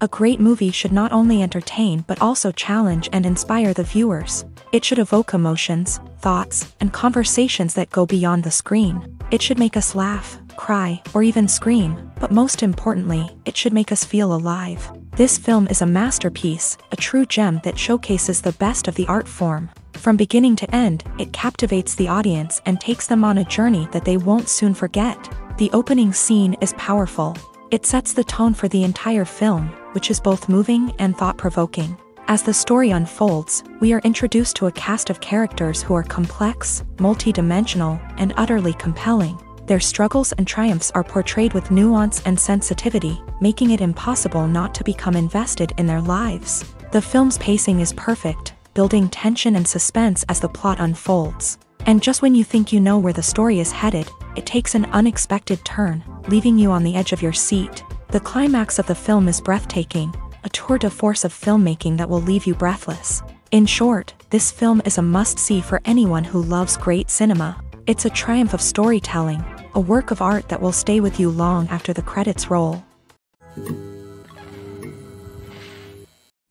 A great movie should not only entertain but also challenge and inspire the viewers. It should evoke emotions, thoughts, and conversations that go beyond the screen. It should make us laugh, cry, or even scream, but most importantly, it should make us feel alive. This film is a masterpiece, a true gem that showcases the best of the art form. From beginning to end, it captivates the audience and takes them on a journey that they won't soon forget. The opening scene is powerful. It sets the tone for the entire film, which is both moving and thought-provoking. As the story unfolds, we are introduced to a cast of characters who are complex, multi-dimensional, and utterly compelling. Their struggles and triumphs are portrayed with nuance and sensitivity, making it impossible not to become invested in their lives. The film's pacing is perfect, building tension and suspense as the plot unfolds. And just when you think you know where the story is headed, it takes an unexpected turn, leaving you on the edge of your seat. The climax of the film is breathtaking, a tour de force of filmmaking that will leave you breathless. In short, this film is a must-see for anyone who loves great cinema. It's a triumph of storytelling, a work of art that will stay with you long after the credits roll.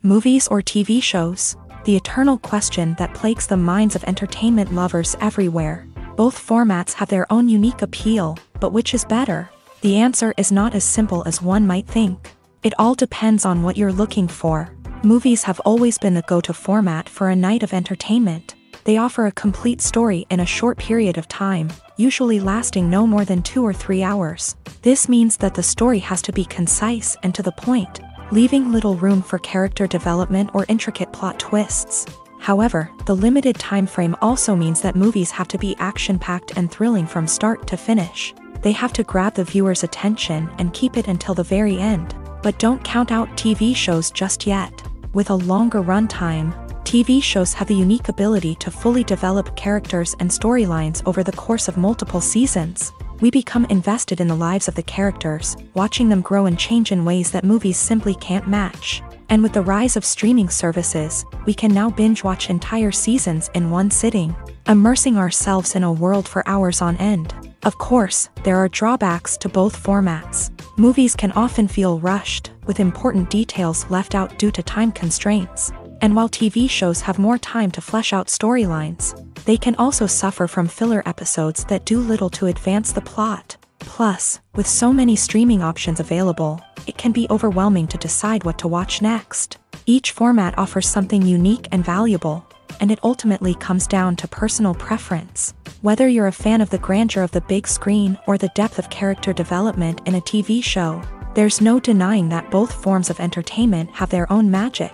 Movies or TV shows? The eternal question that plagues the minds of entertainment lovers everywhere. Both formats have their own unique appeal, but which is better? The answer is not as simple as one might think. It all depends on what you're looking for. Movies have always been the go-to format for a night of entertainment. They offer a complete story in a short period of time, usually lasting no more than 2 or 3 hours. This means that the story has to be concise and to the point, leaving little room for character development or intricate plot twists. However, the limited time frame also means that movies have to be action-packed and thrilling from start to finish. They have to grab the viewer's attention and keep it until the very end. But don't count out TV shows just yet. With a longer runtime, TV shows have the unique ability to fully develop characters and storylines over the course of multiple seasons. We become invested in the lives of the characters, watching them grow and change in ways that movies simply can't match. And with the rise of streaming services, we can now binge-watch entire seasons in one sitting, immersing ourselves in a world for hours on end. Of course, there are drawbacks to both formats. Movies can often feel rushed, with important details left out due to time constraints. And while TV shows have more time to flesh out storylines, they can also suffer from filler episodes that do little to advance the plot. Plus, with so many streaming options available, it can be overwhelming to decide what to watch next. Each format offers something unique and valuable, and it ultimately comes down to personal preference. Whether you're a fan of the grandeur of the big screen or the depth of character development in a TV show, there's no denying that both forms of entertainment have their own magic.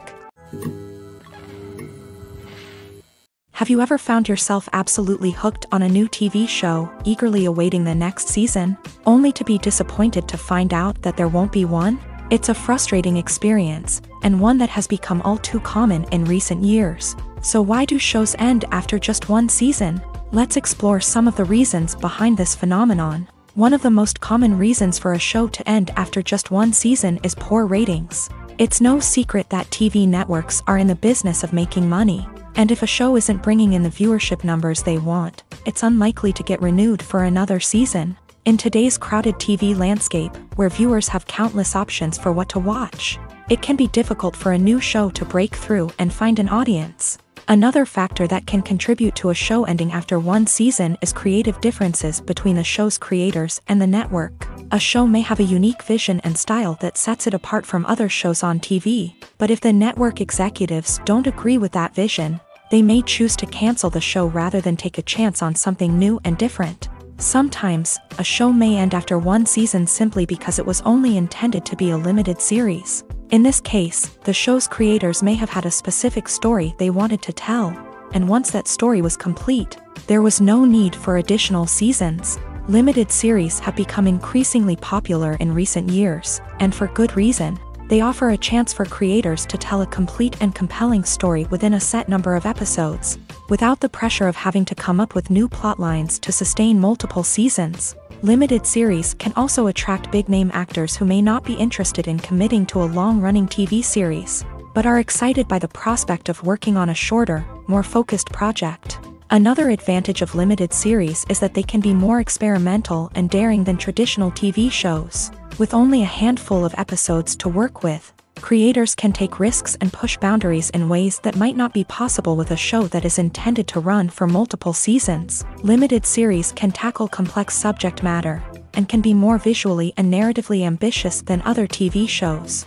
Have you ever found yourself absolutely hooked on a new TV show, eagerly awaiting the next season, only to be disappointed to find out that there won't be one? It's a frustrating experience, and one that has become all too common in recent years. So why do shows end after just one season? Let's explore some of the reasons behind this phenomenon. One of the most common reasons for a show to end after just one season is poor ratings. It's no secret that TV networks are in the business of making money. And if a show isn't bringing in the viewership numbers they want, it's unlikely to get renewed for another season. In today's crowded TV landscape, where viewers have countless options for what to watch, it can be difficult for a new show to break through and find an audience. Another factor that can contribute to a show ending after one season is creative differences between the show's creators and the network. A show may have a unique vision and style that sets it apart from other shows on TV, but if the network executives don't agree with that vision, they may choose to cancel the show rather than take a chance on something new and different. Sometimes, a show may end after one season simply because it was only intended to be a limited series. In this case, the show's creators may have had a specific story they wanted to tell, and once that story was complete, there was no need for additional seasons. Limited series have become increasingly popular in recent years, and for good reason. They offer a chance for creators to tell a complete and compelling story within a set number of episodes, without the pressure of having to come up with new plotlines to sustain multiple seasons. Limited series can also attract big-name actors who may not be interested in committing to a long-running TV series, but are excited by the prospect of working on a shorter, more focused project. Another advantage of limited series is that they can be more experimental and daring than traditional TV shows. With only a handful of episodes to work with, creators can take risks and push boundaries in ways that might not be possible with a show that is intended to run for multiple seasons. Limited series can tackle complex subject matter, and can be more visually and narratively ambitious than other TV shows.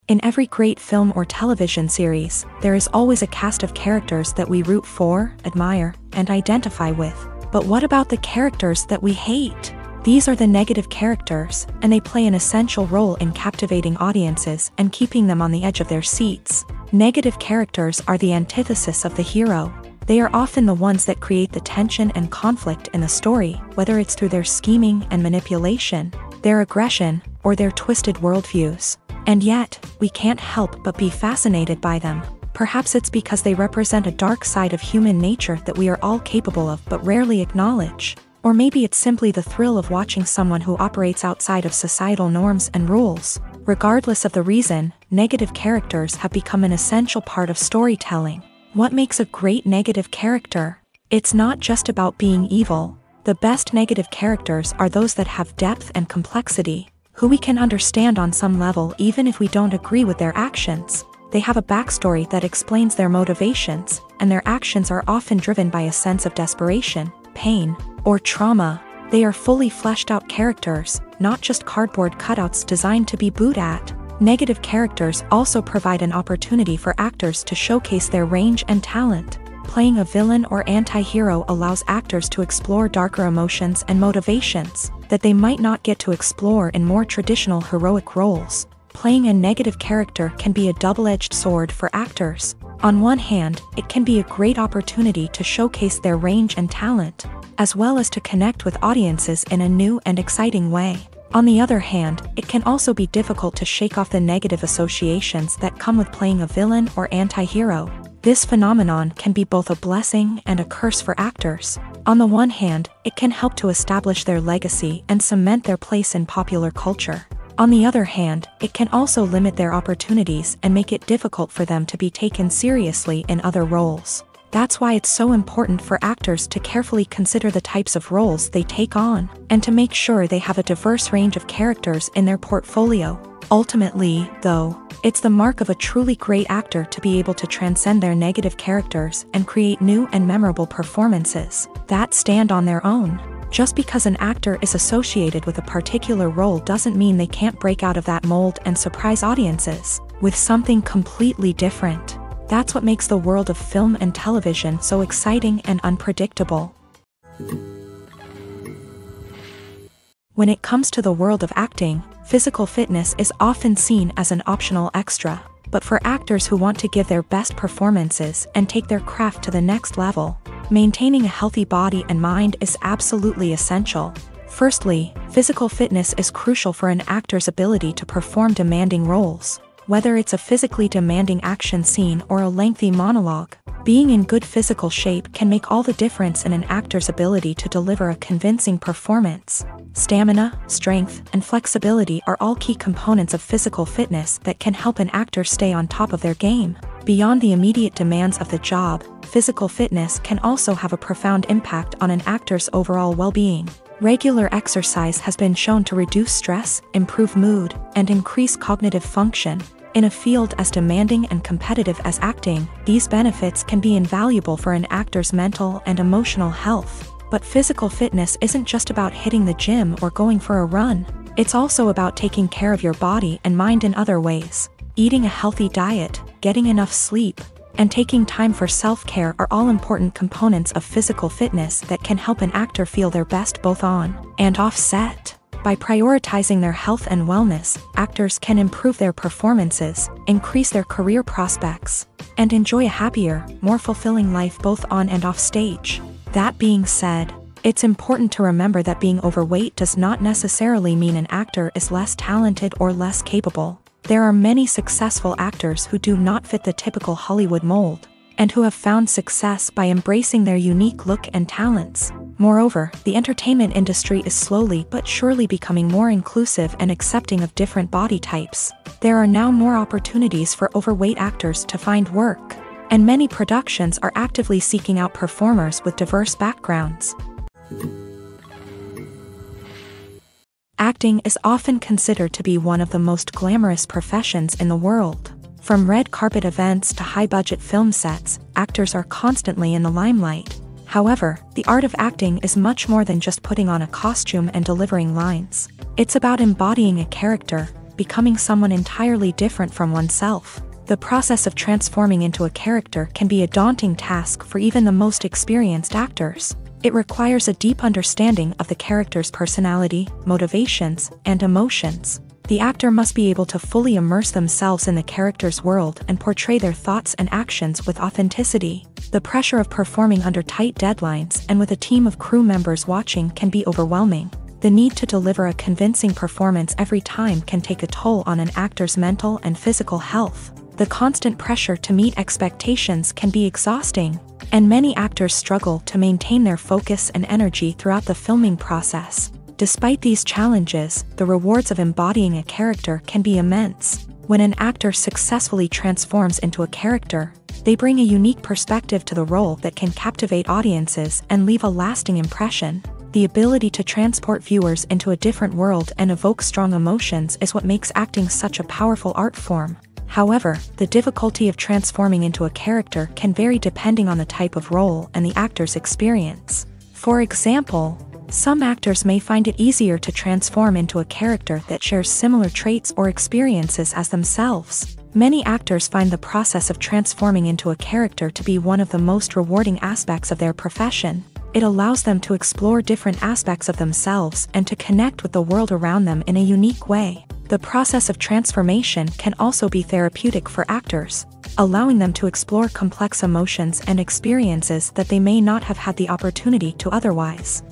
In every great film or television series, there is always a cast of characters that we root for, admire, and identify with. But what about the characters that we hate? These are the negative characters, and they play an essential role in captivating audiences and keeping them on the edge of their seats. Negative characters are the antithesis of the hero. They are often the ones that create the tension and conflict in the story, whether it's through their scheming and manipulation, their aggression, or their twisted worldviews. And yet, we can't help but be fascinated by them. Perhaps it's because they represent a dark side of human nature that we are all capable of but rarely acknowledge. Or maybe it's simply the thrill of watching someone who operates outside of societal norms and rules. Regardless of the reason, negative characters have become an essential part of storytelling. What makes a great negative character? It's not just about being evil. The best negative characters are those that have depth and complexity, who we can understand on some level even if we don't agree with their actions. They have a backstory that explains their motivations, and their actions are often driven by a sense of desperation, pain, or trauma. They are fully fleshed out characters, not just cardboard cutouts designed to be booed at. Negative characters also provide an opportunity for actors to showcase their range and talent. Playing a villain or anti-hero allows actors to explore darker emotions and motivations that they might not get to explore in more traditional heroic roles. Playing a negative character can be a double-edged sword for actors. On one hand, it can be a great opportunity to showcase their range and talent, as well as to connect with audiences in a new and exciting way. On the other hand, it can also be difficult to shake off the negative associations that come with playing a villain or anti-hero. This phenomenon can be both a blessing and a curse for actors. On the one hand, it can help to establish their legacy and cement their place in popular culture. On the other hand, it can also limit their opportunities and make it difficult for them to be taken seriously in other roles. That's why it's so important for actors to carefully consider the types of roles they take on, and to make sure they have a diverse range of characters in their portfolio. Ultimately, though, it's the mark of a truly great actor to be able to transcend their negative characters and create new and memorable performances that stand on their own. Just because an actor is associated with a particular role doesn't mean they can't break out of that mold and surprise audiences with something completely different. That's what makes the world of film and television so exciting and unpredictable. When it comes to the world of acting, physical fitness is often seen as an optional extra. But for actors who want to give their best performances and take their craft to the next level, maintaining a healthy body and mind is absolutely essential. Firstly, physical fitness is crucial for an actor's ability to perform demanding roles. Whether it's a physically demanding action scene or a lengthy monologue, being in good physical shape can make all the difference in an actor's ability to deliver a convincing performance. Stamina, strength, and flexibility are all key components of physical fitness that can help an actor stay on top of their game. Beyond the immediate demands of the job, physical fitness can also have a profound impact on an actor's overall well-being. Regular exercise has been shown to reduce stress, improve mood, and increase cognitive function. In a field as demanding and competitive as acting, these benefits can be invaluable for an actor's mental and emotional health. But physical fitness isn't just about hitting the gym or going for a run. It's also about taking care of your body and mind in other ways. Eating a healthy diet, getting enough sleep, and taking time for self-care are all important components of physical fitness that can help an actor feel their best both on and off set. By prioritizing their health and wellness, actors can improve their performances, increase their career prospects, and enjoy a happier, more fulfilling life both on and off stage. That being said, it's important to remember that being overweight does not necessarily mean an actor is less talented or less capable. There are many successful actors who do not fit the typical Hollywood mold, and who have found success by embracing their unique look and talents. Moreover, the entertainment industry is slowly but surely becoming more inclusive and accepting of different body types. There are now more opportunities for overweight actors to find work, and many productions are actively seeking out performers with diverse backgrounds. Acting is often considered to be one of the most glamorous professions in the world. From red carpet events to high-budget film sets, actors are constantly in the limelight. However, the art of acting is much more than just putting on a costume and delivering lines. It's about embodying a character, becoming someone entirely different from oneself. The process of transforming into a character can be a daunting task for even the most experienced actors. It requires a deep understanding of the character's personality, motivations, and emotions. The actor must be able to fully immerse themselves in the character's world and portray their thoughts and actions with authenticity. The pressure of performing under tight deadlines and with a team of crew members watching can be overwhelming. The need to deliver a convincing performance every time can take a toll on an actor's mental and physical health. The constant pressure to meet expectations can be exhausting, and many actors struggle to maintain their focus and energy throughout the filming process. Despite these challenges, the rewards of embodying a character can be immense. When an actor successfully transforms into a character, they bring a unique perspective to the role that can captivate audiences and leave a lasting impression. The ability to transport viewers into a different world and evoke strong emotions is what makes acting such a powerful art form. However, the difficulty of transforming into a character can vary depending on the type of role and the actor's experience. For example, some actors may find it easier to transform into a character that shares similar traits or experiences as themselves. Many actors find the process of transforming into a character to be one of the most rewarding aspects of their profession. It allows them to explore different aspects of themselves and to connect with the world around them in a unique way. The process of transformation can also be therapeutic for actors, allowing them to explore complex emotions and experiences that they may not have had the opportunity to otherwise.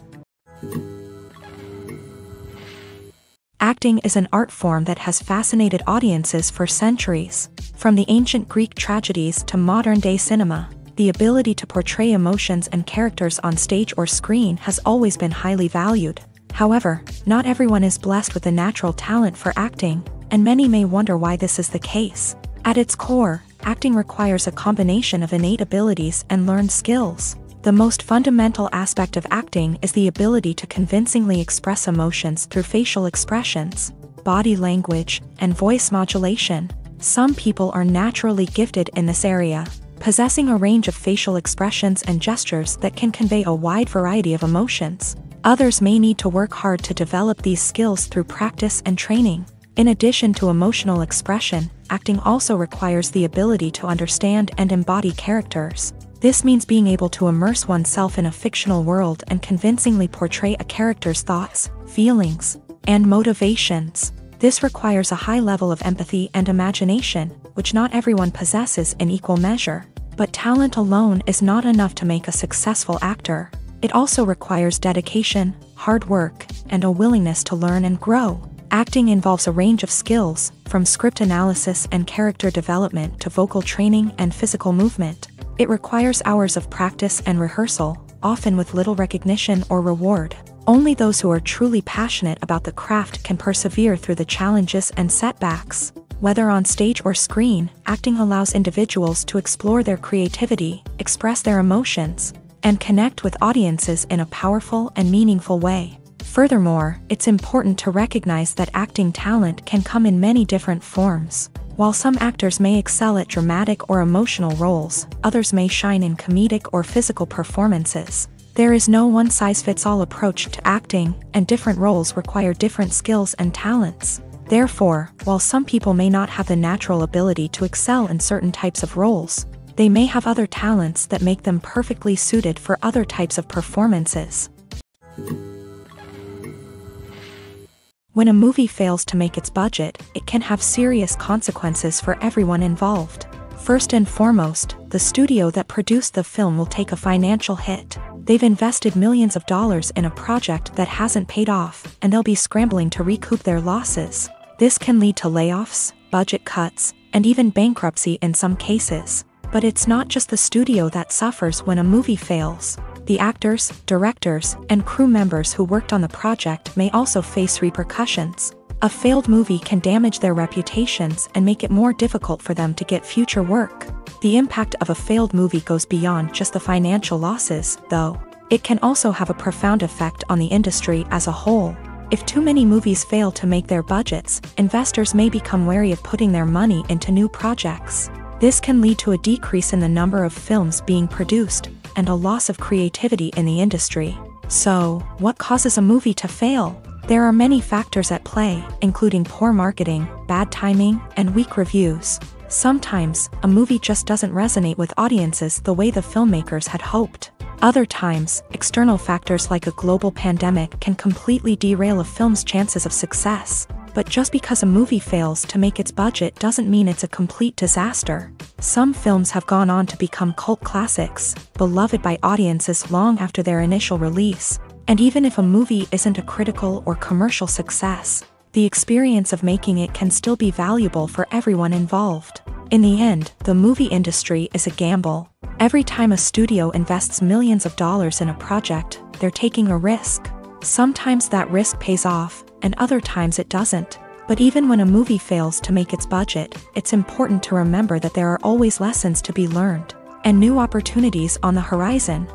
Acting is an art form that has fascinated audiences for centuries. From the ancient Greek tragedies to modern-day cinema, the ability to portray emotions and characters on stage or screen has always been highly valued. However, not everyone is blessed with a natural talent for acting, and many may wonder why this is the case. At its core, acting requires a combination of innate abilities and learned skills. The most fundamental aspect of acting is the ability to convincingly express emotions through facial expressions, body language, and voice modulation. Some people are naturally gifted in this area, possessing a range of facial expressions and gestures that can convey a wide variety of emotions. Others may need to work hard to develop these skills through practice and training. In addition to emotional expression, acting also requires the ability to understand and embody characters. This means being able to immerse oneself in a fictional world and convincingly portray a character's thoughts, feelings, and motivations. This requires a high level of empathy and imagination, which not everyone possesses in equal measure. But talent alone is not enough to make a successful actor. It also requires dedication, hard work, and a willingness to learn and grow. Acting involves a range of skills, from script analysis and character development to vocal training and physical movement. It requires hours of practice and rehearsal, often with little recognition or reward. Only those who are truly passionate about the craft can persevere through the challenges and setbacks. Whether on stage or screen, acting allows individuals to explore their creativity, express their emotions, and connect with audiences in a powerful and meaningful way. Furthermore, it's important to recognize that acting talent can come in many different forms. While some actors may excel at dramatic or emotional roles, others may shine in comedic or physical performances. There is no one-size-fits-all approach to acting, and different roles require different skills and talents. Therefore, while some people may not have the natural ability to excel in certain types of roles, they may have other talents that make them perfectly suited for other types of performances. When a movie fails to make its budget, it can have serious consequences for everyone involved. First and foremost, the studio that produced the film will take a financial hit. They've invested millions of dollars in a project that hasn't paid off, and they'll be scrambling to recoup their losses. This can lead to layoffs, budget cuts, and even bankruptcy in some cases. But it's not just the studio that suffers when a movie fails. The actors, directors, and crew members who worked on the project may also face repercussions. A failed movie can damage their reputations and make it more difficult for them to get future work. The impact of a failed movie goes beyond just the financial losses, though. It can also have a profound effect on the industry as a whole. If too many movies fail to make their budgets, investors may become wary of putting their money into new projects. This can lead to a decrease in the number of films being produced, and a loss of creativity in the industry. So, what causes a movie to fail? There are many factors at play, including poor marketing, bad timing, and weak reviews. Sometimes, a movie just doesn't resonate with audiences the way the filmmakers had hoped. Other times, external factors like a global pandemic can completely derail a film's chances of success. But just because a movie fails to make its budget doesn't mean it's a complete disaster. Some films have gone on to become cult classics, beloved by audiences long after their initial release. And even if a movie isn't a critical or commercial success, the experience of making it can still be valuable for everyone involved. In the end, the movie industry is a gamble. Every time a studio invests millions of dollars in a project, they're taking a risk. Sometimes that risk pays off, and other times it doesn't. But even when a movie fails to make its budget, it's important to remember that there are always lessons to be learned, and new opportunities on the horizon.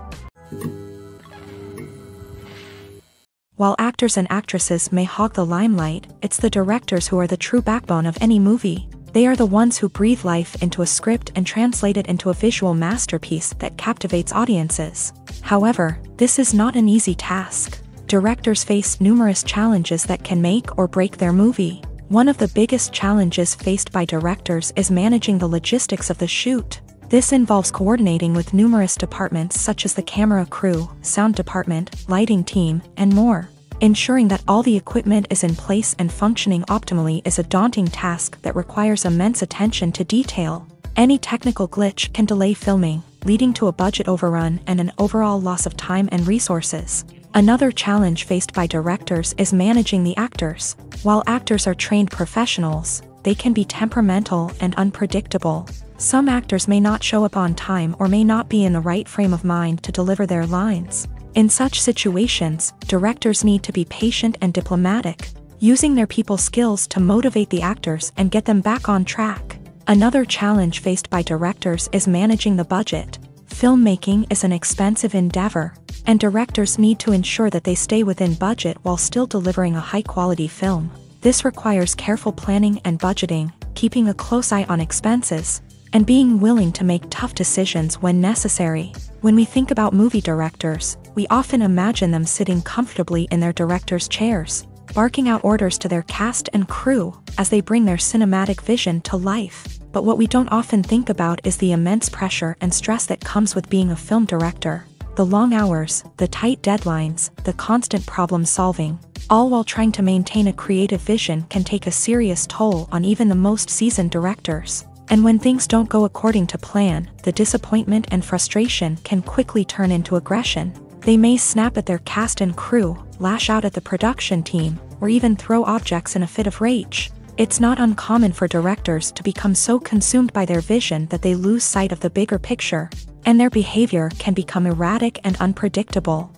While actors and actresses may hog the limelight, it's the directors who are the true backbone of any movie. They are the ones who breathe life into a script and translate it into a visual masterpiece that captivates audiences. However, this is not an easy task. Directors face numerous challenges that can make or break their movie. One of the biggest challenges faced by directors is managing the logistics of the shoot. This involves coordinating with numerous departments such as the camera crew, sound department, lighting team, and more. Ensuring that all the equipment is in place and functioning optimally is a daunting task that requires immense attention to detail. Any technical glitch can delay filming, leading to a budget overrun and an overall loss of time and resources. Another challenge faced by directors is managing the actors. While actors are trained professionals, they can be temperamental and unpredictable. Some actors may not show up on time or may not be in the right frame of mind to deliver their lines. In such situations, directors need to be patient and diplomatic, using their people skills to motivate the actors and get them back on track. Another challenge faced by directors is managing the budget. Filmmaking is an expensive endeavor, and directors need to ensure that they stay within budget while still delivering a high-quality film. This requires careful planning and budgeting, keeping a close eye on expenses, and being willing to make tough decisions when necessary. When we think about movie directors, we often imagine them sitting comfortably in their director's chairs, barking out orders to their cast and crew as they bring their cinematic vision to life. But what we don't often think about is the immense pressure and stress that comes with being a film director. The long hours, the tight deadlines, the constant problem solving, all while trying to maintain a creative vision can take a serious toll on even the most seasoned directors. And when things don't go according to plan, the disappointment and frustration can quickly turn into aggression. They may snap at their cast and crew, lash out at the production team, or even throw objects in a fit of rage. It's not uncommon for directors to become so consumed by their vision that they lose sight of the bigger picture, and their behavior can become erratic and unpredictable.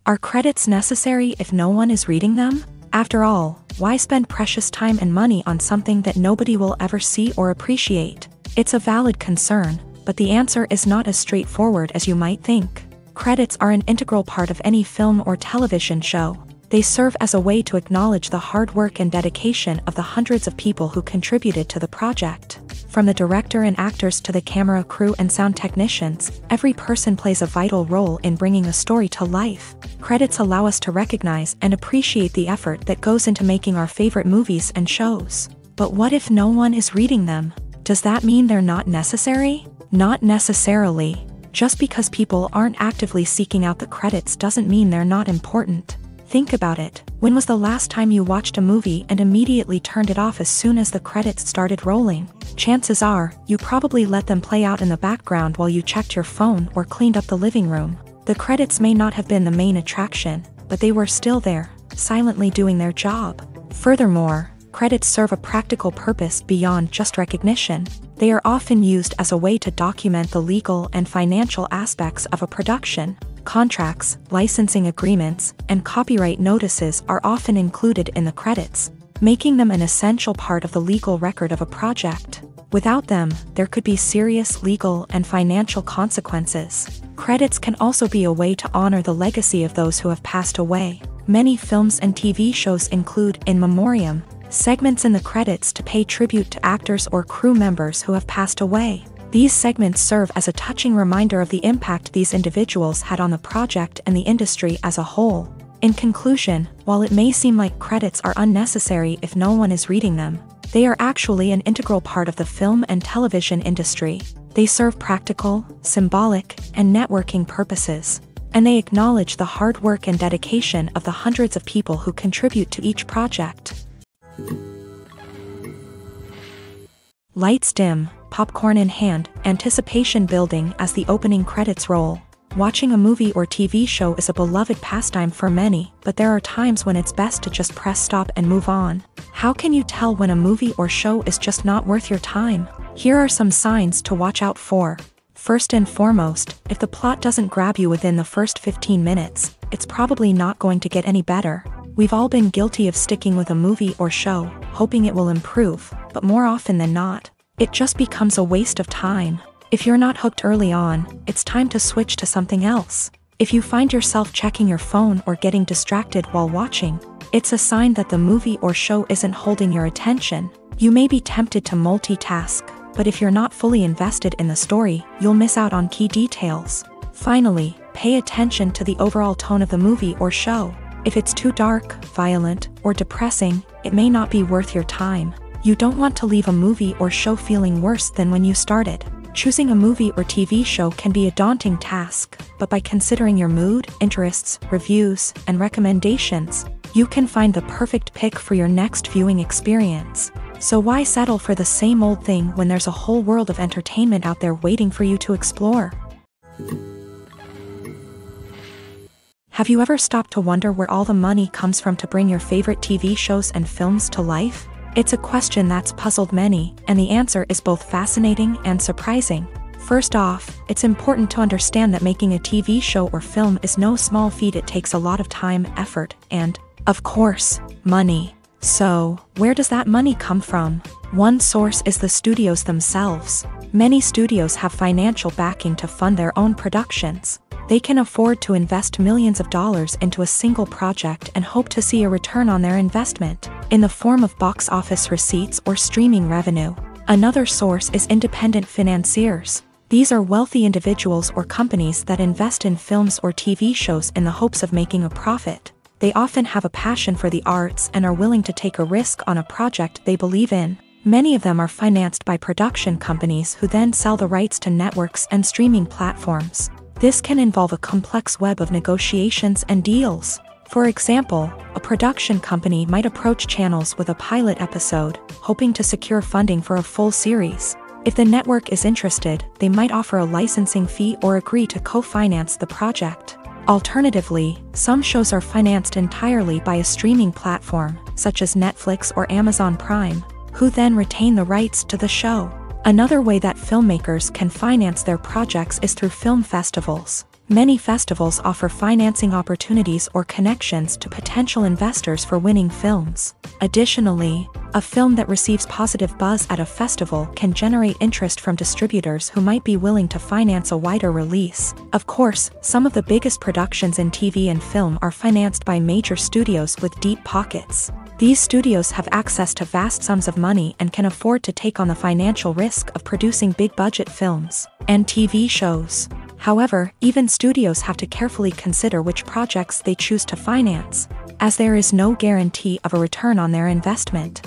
Are credits necessary if no one is reading them? After all, why spend precious time and money on something that nobody will ever see or appreciate? It's a valid concern, but the answer is not as straightforward as you might think. Credits are an integral part of any film or television show. They serve as a way to acknowledge the hard work and dedication of the hundreds of people who contributed to the project. From the director and actors to the camera crew and sound technicians, every person plays a vital role in bringing a story to life. Credits allow us to recognize and appreciate the effort that goes into making our favorite movies and shows. But what if no one is reading them? Does that mean they're not necessary? Not necessarily. Just because people aren't actively seeking out the credits doesn't mean they're not important. Think about it. When was the last time you watched a movie and immediately turned it off as soon as the credits started rolling? Chances are, you probably let them play out in the background while you checked your phone or cleaned up the living room. The credits may not have been the main attraction, but they were still there, silently doing their job. Furthermore, credits serve a practical purpose beyond just recognition. They are often used as a way to document the legal and financial aspects of a production. Contracts, licensing agreements, and copyright notices are often included in the credits, making them an essential part of the legal record of a project. Without them, there could be serious legal and financial consequences. Credits can also be a way to honor the legacy of those who have passed away. Many films and TV shows include in memoriam segments in the credits to pay tribute to actors or crew members who have passed away. These segments serve as a touching reminder of the impact these individuals had on the project and the industry as a whole. In conclusion, while it may seem like credits are unnecessary if no one is reading them, they are actually an integral part of the film and television industry. They serve practical, symbolic, and networking purposes, and they acknowledge the hard work and dedication of the hundreds of people who contribute to each project. Lights dim, popcorn in hand, anticipation building as the opening credits roll. Watching a movie or TV show is a beloved pastime for many, but there are times when it's best to just press stop and move on. How can you tell when a movie or show is just not worth your time? Here are some signs to watch out for. First and foremost, if the plot doesn't grab you within the first 15 minutes, it's probably not going to get any better. We've all been guilty of sticking with a movie or show, hoping it will improve, but more often than not, it just becomes a waste of time. If you're not hooked early on, it's time to switch to something else. If you find yourself checking your phone or getting distracted while watching, it's a sign that the movie or show isn't holding your attention. You may be tempted to multitask, but if you're not fully invested in the story, you'll miss out on key details. Finally, pay attention to the overall tone of the movie or show. If it's too dark, violent, or depressing, it may not be worth your time. You don't want to leave a movie or show feeling worse than when you started. Choosing a movie or TV show can be a daunting task, but by considering your mood, interests, reviews, and recommendations, you can find the perfect pick for your next viewing experience. So why settle for the same old thing when there's a whole world of entertainment out there waiting for you to explore? Have you ever stopped to wonder where all the money comes from to bring your favorite TV shows and films to life? It's a question that's puzzled many, and the answer is both fascinating and surprising. First off, it's important to understand that making a TV show or film is no small feat. It takes a lot of time, effort, and, of course, money. So, where does that money come from? One source is the studios themselves. Many studios have financial backing to fund their own productions. They can afford to invest millions of dollars into a single project and hope to see a return on their investment, in the form of box office receipts or streaming revenue. Another source is independent financiers. These are wealthy individuals or companies that invest in films or TV shows in the hopes of making a profit. They often have a passion for the arts and are willing to take a risk on a project they believe in. Many of them are financed by production companies who then sell the rights to networks and streaming platforms. This can involve a complex web of negotiations and deals. For example, a production company might approach channels with a pilot episode, hoping to secure funding for a full series. If the network is interested, they might offer a licensing fee or agree to co-finance the project. Alternatively, some shows are financed entirely by a streaming platform, such as Netflix or Amazon Prime, who then retain the rights to the show. Another way that filmmakers can finance their projects is through film festivals. Many festivals offer financing opportunities or connections to potential investors for winning films. Additionally, a film that receives positive buzz at a festival can generate interest from distributors who might be willing to finance a wider release. Of course, some of the biggest productions in TV and film are financed by major studios with deep pockets. These studios have access to vast sums of money and can afford to take on the financial risk of producing big-budget films and TV shows. However, even studios have to carefully consider which projects they choose to finance, as there is no guarantee of a return on their investment.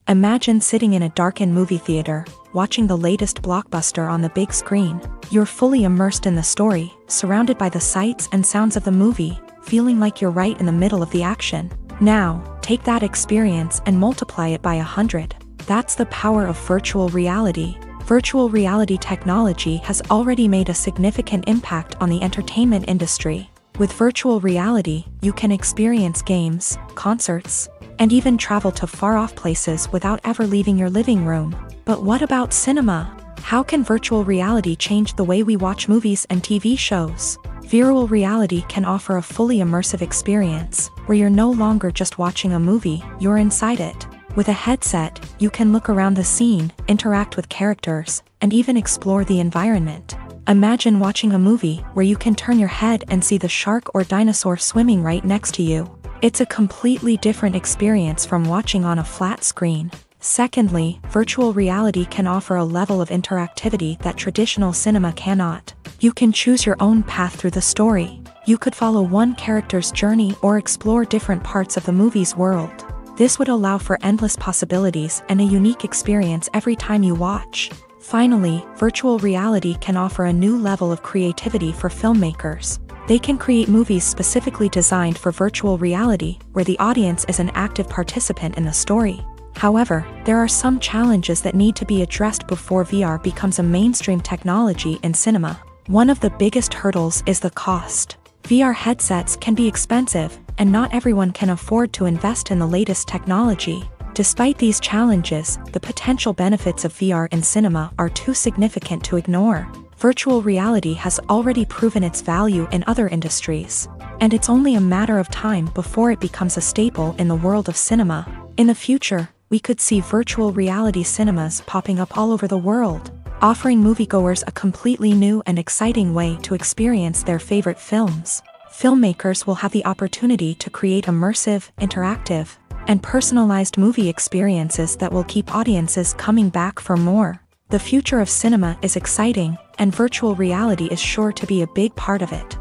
Imagine sitting in a darkened movie theater, watching the latest blockbuster on the big screen. You're fully immersed in the story, surrounded by the sights and sounds of the movie, feeling like you're right in the middle of the action. Now, take that experience and multiply it by 100. That's the power of virtual reality. Virtual reality technology has already made a significant impact on the entertainment industry. With virtual reality, you can experience games, concerts, and even travel to far-off places without ever leaving your living room. But what about cinema? How can virtual reality change the way we watch movies and TV shows? Virtual reality can offer a fully immersive experience, where you're no longer just watching a movie, you're inside it. With a headset, you can look around the scene, interact with characters, and even explore the environment. Imagine watching a movie where you can turn your head and see the shark or dinosaur swimming right next to you. It's a completely different experience from watching on a flat screen. Secondly, virtual reality can offer a level of interactivity that traditional cinema cannot. You can choose your own path through the story. You could follow one character's journey or explore different parts of the movie's world. This would allow for endless possibilities and a unique experience every time you watch. Finally, virtual reality can offer a new level of creativity for filmmakers. They can create movies specifically designed for virtual reality, where the audience is an active participant in the story. However, there are some challenges that need to be addressed before VR becomes a mainstream technology in cinema. One of the biggest hurdles is the cost. VR headsets can be expensive, and not everyone can afford to invest in the latest technology. Despite these challenges, the potential benefits of VR in cinema are too significant to ignore. Virtual reality has already proven its value in other industries, and it's only a matter of time before it becomes a staple in the world of cinema. In the future, we could see virtual reality cinemas popping up all over the world, offering moviegoers a completely new and exciting way to experience their favorite films. Filmmakers will have the opportunity to create immersive, interactive, and personalized movie experiences that will keep audiences coming back for more. The future of cinema is exciting, and virtual reality is sure to be a big part of it.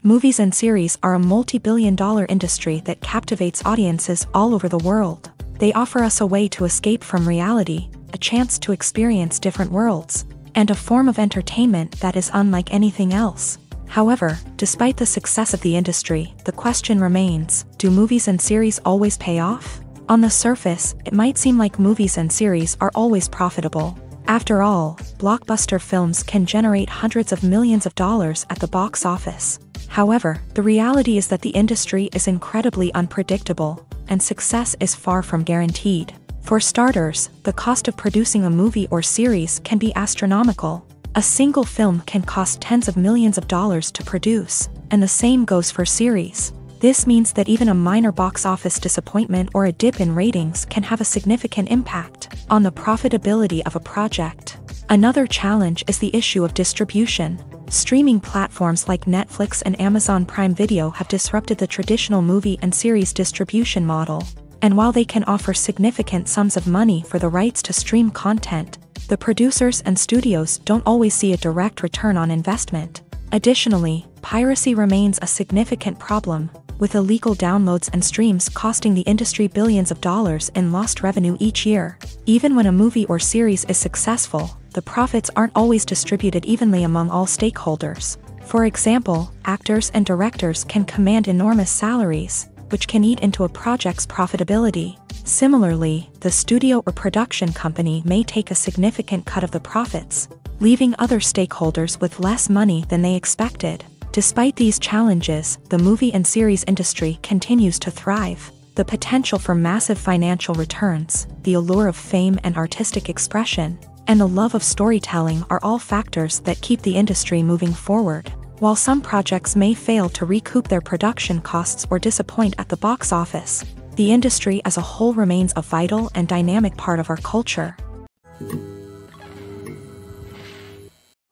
Movies and series are a multi-billion-dollar industry that captivates audiences all over the world. They offer us a way to escape from reality, a chance to experience different worlds, and a form of entertainment that is unlike anything else. However, despite the success of the industry, the question remains, do movies and series always pay off? On the surface, it might seem like movies and series are always profitable. After all, blockbuster films can generate hundreds of millions of dollars at the box office. However, the reality is that the industry is incredibly unpredictable, and success is far from guaranteed. For starters, the cost of producing a movie or series can be astronomical. A single film can cost tens of millions of dollars to produce, and the same goes for series. This means that even a minor box office disappointment or a dip in ratings can have a significant impact on the profitability of a project. Another challenge is the issue of distribution. Streaming platforms like Netflix and Amazon Prime Video have disrupted the traditional movie and series distribution model. And while they can offer significant sums of money for the rights to stream content, the producers and studios don't always see a direct return on investment. Additionally, piracy remains a significant problem, with illegal downloads and streams costing the industry billions of dollars in lost revenue each year. Even when a movie or series is successful, the profits aren't always distributed evenly among all stakeholders. For example, actors and directors can command enormous salaries, which can eat into a project's profitability. Similarly, the studio or production company may take a significant cut of the profits, leaving other stakeholders with less money than they expected. Despite these challenges, the movie and series industry continues to thrive. The potential for massive financial returns, the allure of fame and artistic expression, and the love of storytelling are all factors that keep the industry moving forward. While some projects may fail to recoup their production costs or disappoint at the box office, the industry as a whole remains a vital and dynamic part of our culture.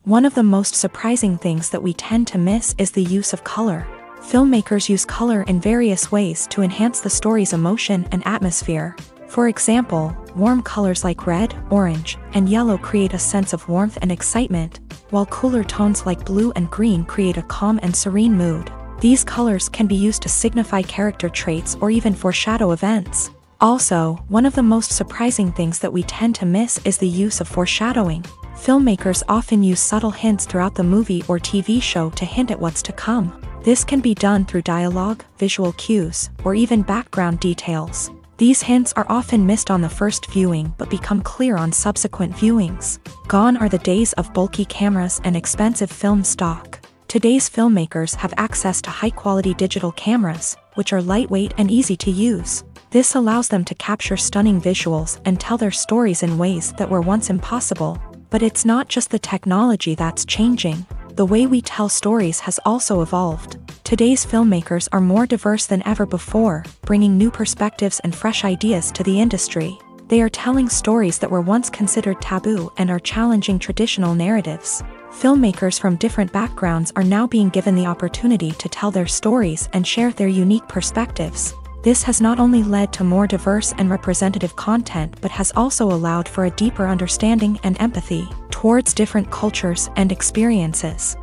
One of the most surprising things that we tend to miss is the use of color. Filmmakers use color in various ways to enhance the story's emotion and atmosphere. For example, warm colors like red, orange, and yellow create a sense of warmth and excitement, while cooler tones like blue and green create a calm and serene mood. These colors can be used to signify character traits or even foreshadow events. Also, one of the most surprising things that we tend to miss is the use of foreshadowing. Filmmakers often use subtle hints throughout the movie or TV show to hint at what's to come. This can be done through dialogue, visual cues, or even background details. These hints are often missed on the first viewing but become clear on subsequent viewings. Gone are the days of bulky cameras and expensive film stock. Today's filmmakers have access to high-quality digital cameras, which are lightweight and easy to use. This allows them to capture stunning visuals and tell their stories in ways that were once impossible. But it's not just the technology that's changing. The way we tell stories has also evolved. Today's filmmakers are more diverse than ever before, bringing new perspectives and fresh ideas to the industry. They are telling stories that were once considered taboo and are challenging traditional narratives. Filmmakers from different backgrounds are now being given the opportunity to tell their stories and share their unique perspectives. This has not only led to more diverse and representative content but has also allowed for a deeper understanding and empathy towards different cultures and experiences.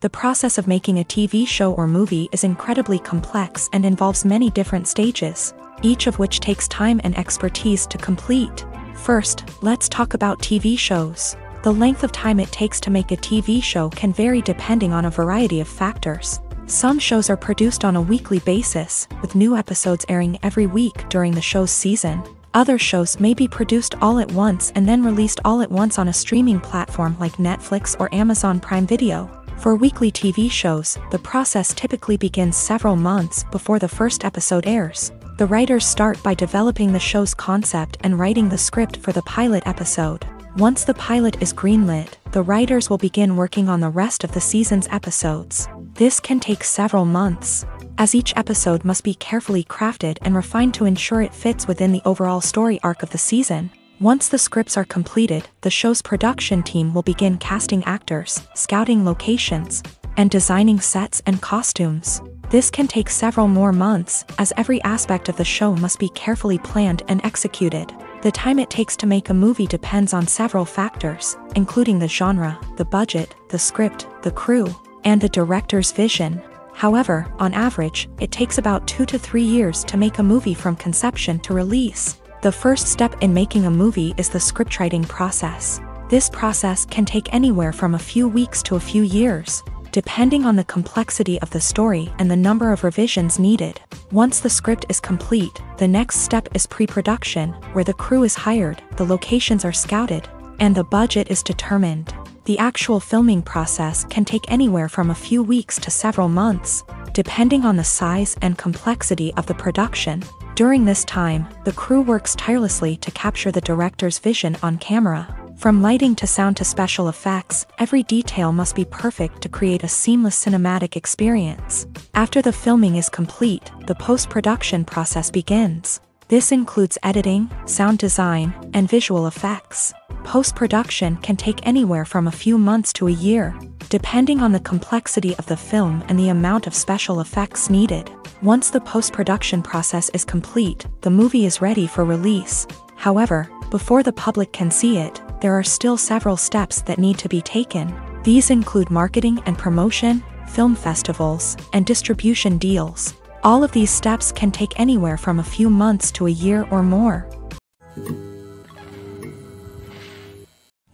The process of making a TV show or movie is incredibly complex and involves many different stages, each of which takes time and expertise to complete. First, let's talk about TV shows. The length of time it takes to make a TV show can vary depending on a variety of factors. Some shows are produced on a weekly basis, with new episodes airing every week during the show's season. Other shows may be produced all at once and then released all at once on a streaming platform like Netflix or Amazon Prime Video. For weekly TV shows, the process typically begins several months before the first episode airs. The writers start by developing the show's concept and writing the script for the pilot episode. Once the pilot is greenlit, the writers will begin working on the rest of the season's episodes. This can take several months, as each episode must be carefully crafted and refined to ensure it fits within the overall story arc of the season. Once the scripts are completed, the show's production team will begin casting actors, scouting locations, and designing sets and costumes. This can take several more months, as every aspect of the show must be carefully planned and executed. The time it takes to make a movie depends on several factors, including the genre, the budget, the script, the crew, and the director's vision. However, on average, it takes about 2 to 3 years to make a movie from conception to release. The first step in making a movie is the scriptwriting process. This process can take anywhere from a few weeks to a few years, depending on the complexity of the story and the number of revisions needed. Once the script is complete, the next step is pre-production, where the crew is hired, the locations are scouted, and the budget is determined. The actual filming process can take anywhere from a few weeks to several months, depending on the size and complexity of the production. During this time, the crew works tirelessly to capture the director's vision on camera. From lighting to sound to special effects, every detail must be perfect to create a seamless cinematic experience. After the filming is complete, the post-production process begins. This includes editing, sound design, and visual effects. Post-production can take anywhere from a few months to a year, depending on the complexity of the film and the amount of special effects needed. Once the post-production process is complete, the movie is ready for release. However, before the public can see it, there are still several steps that need to be taken. These include marketing and promotion, film festivals, and distribution deals. All of these steps can take anywhere from a few months to a year or more.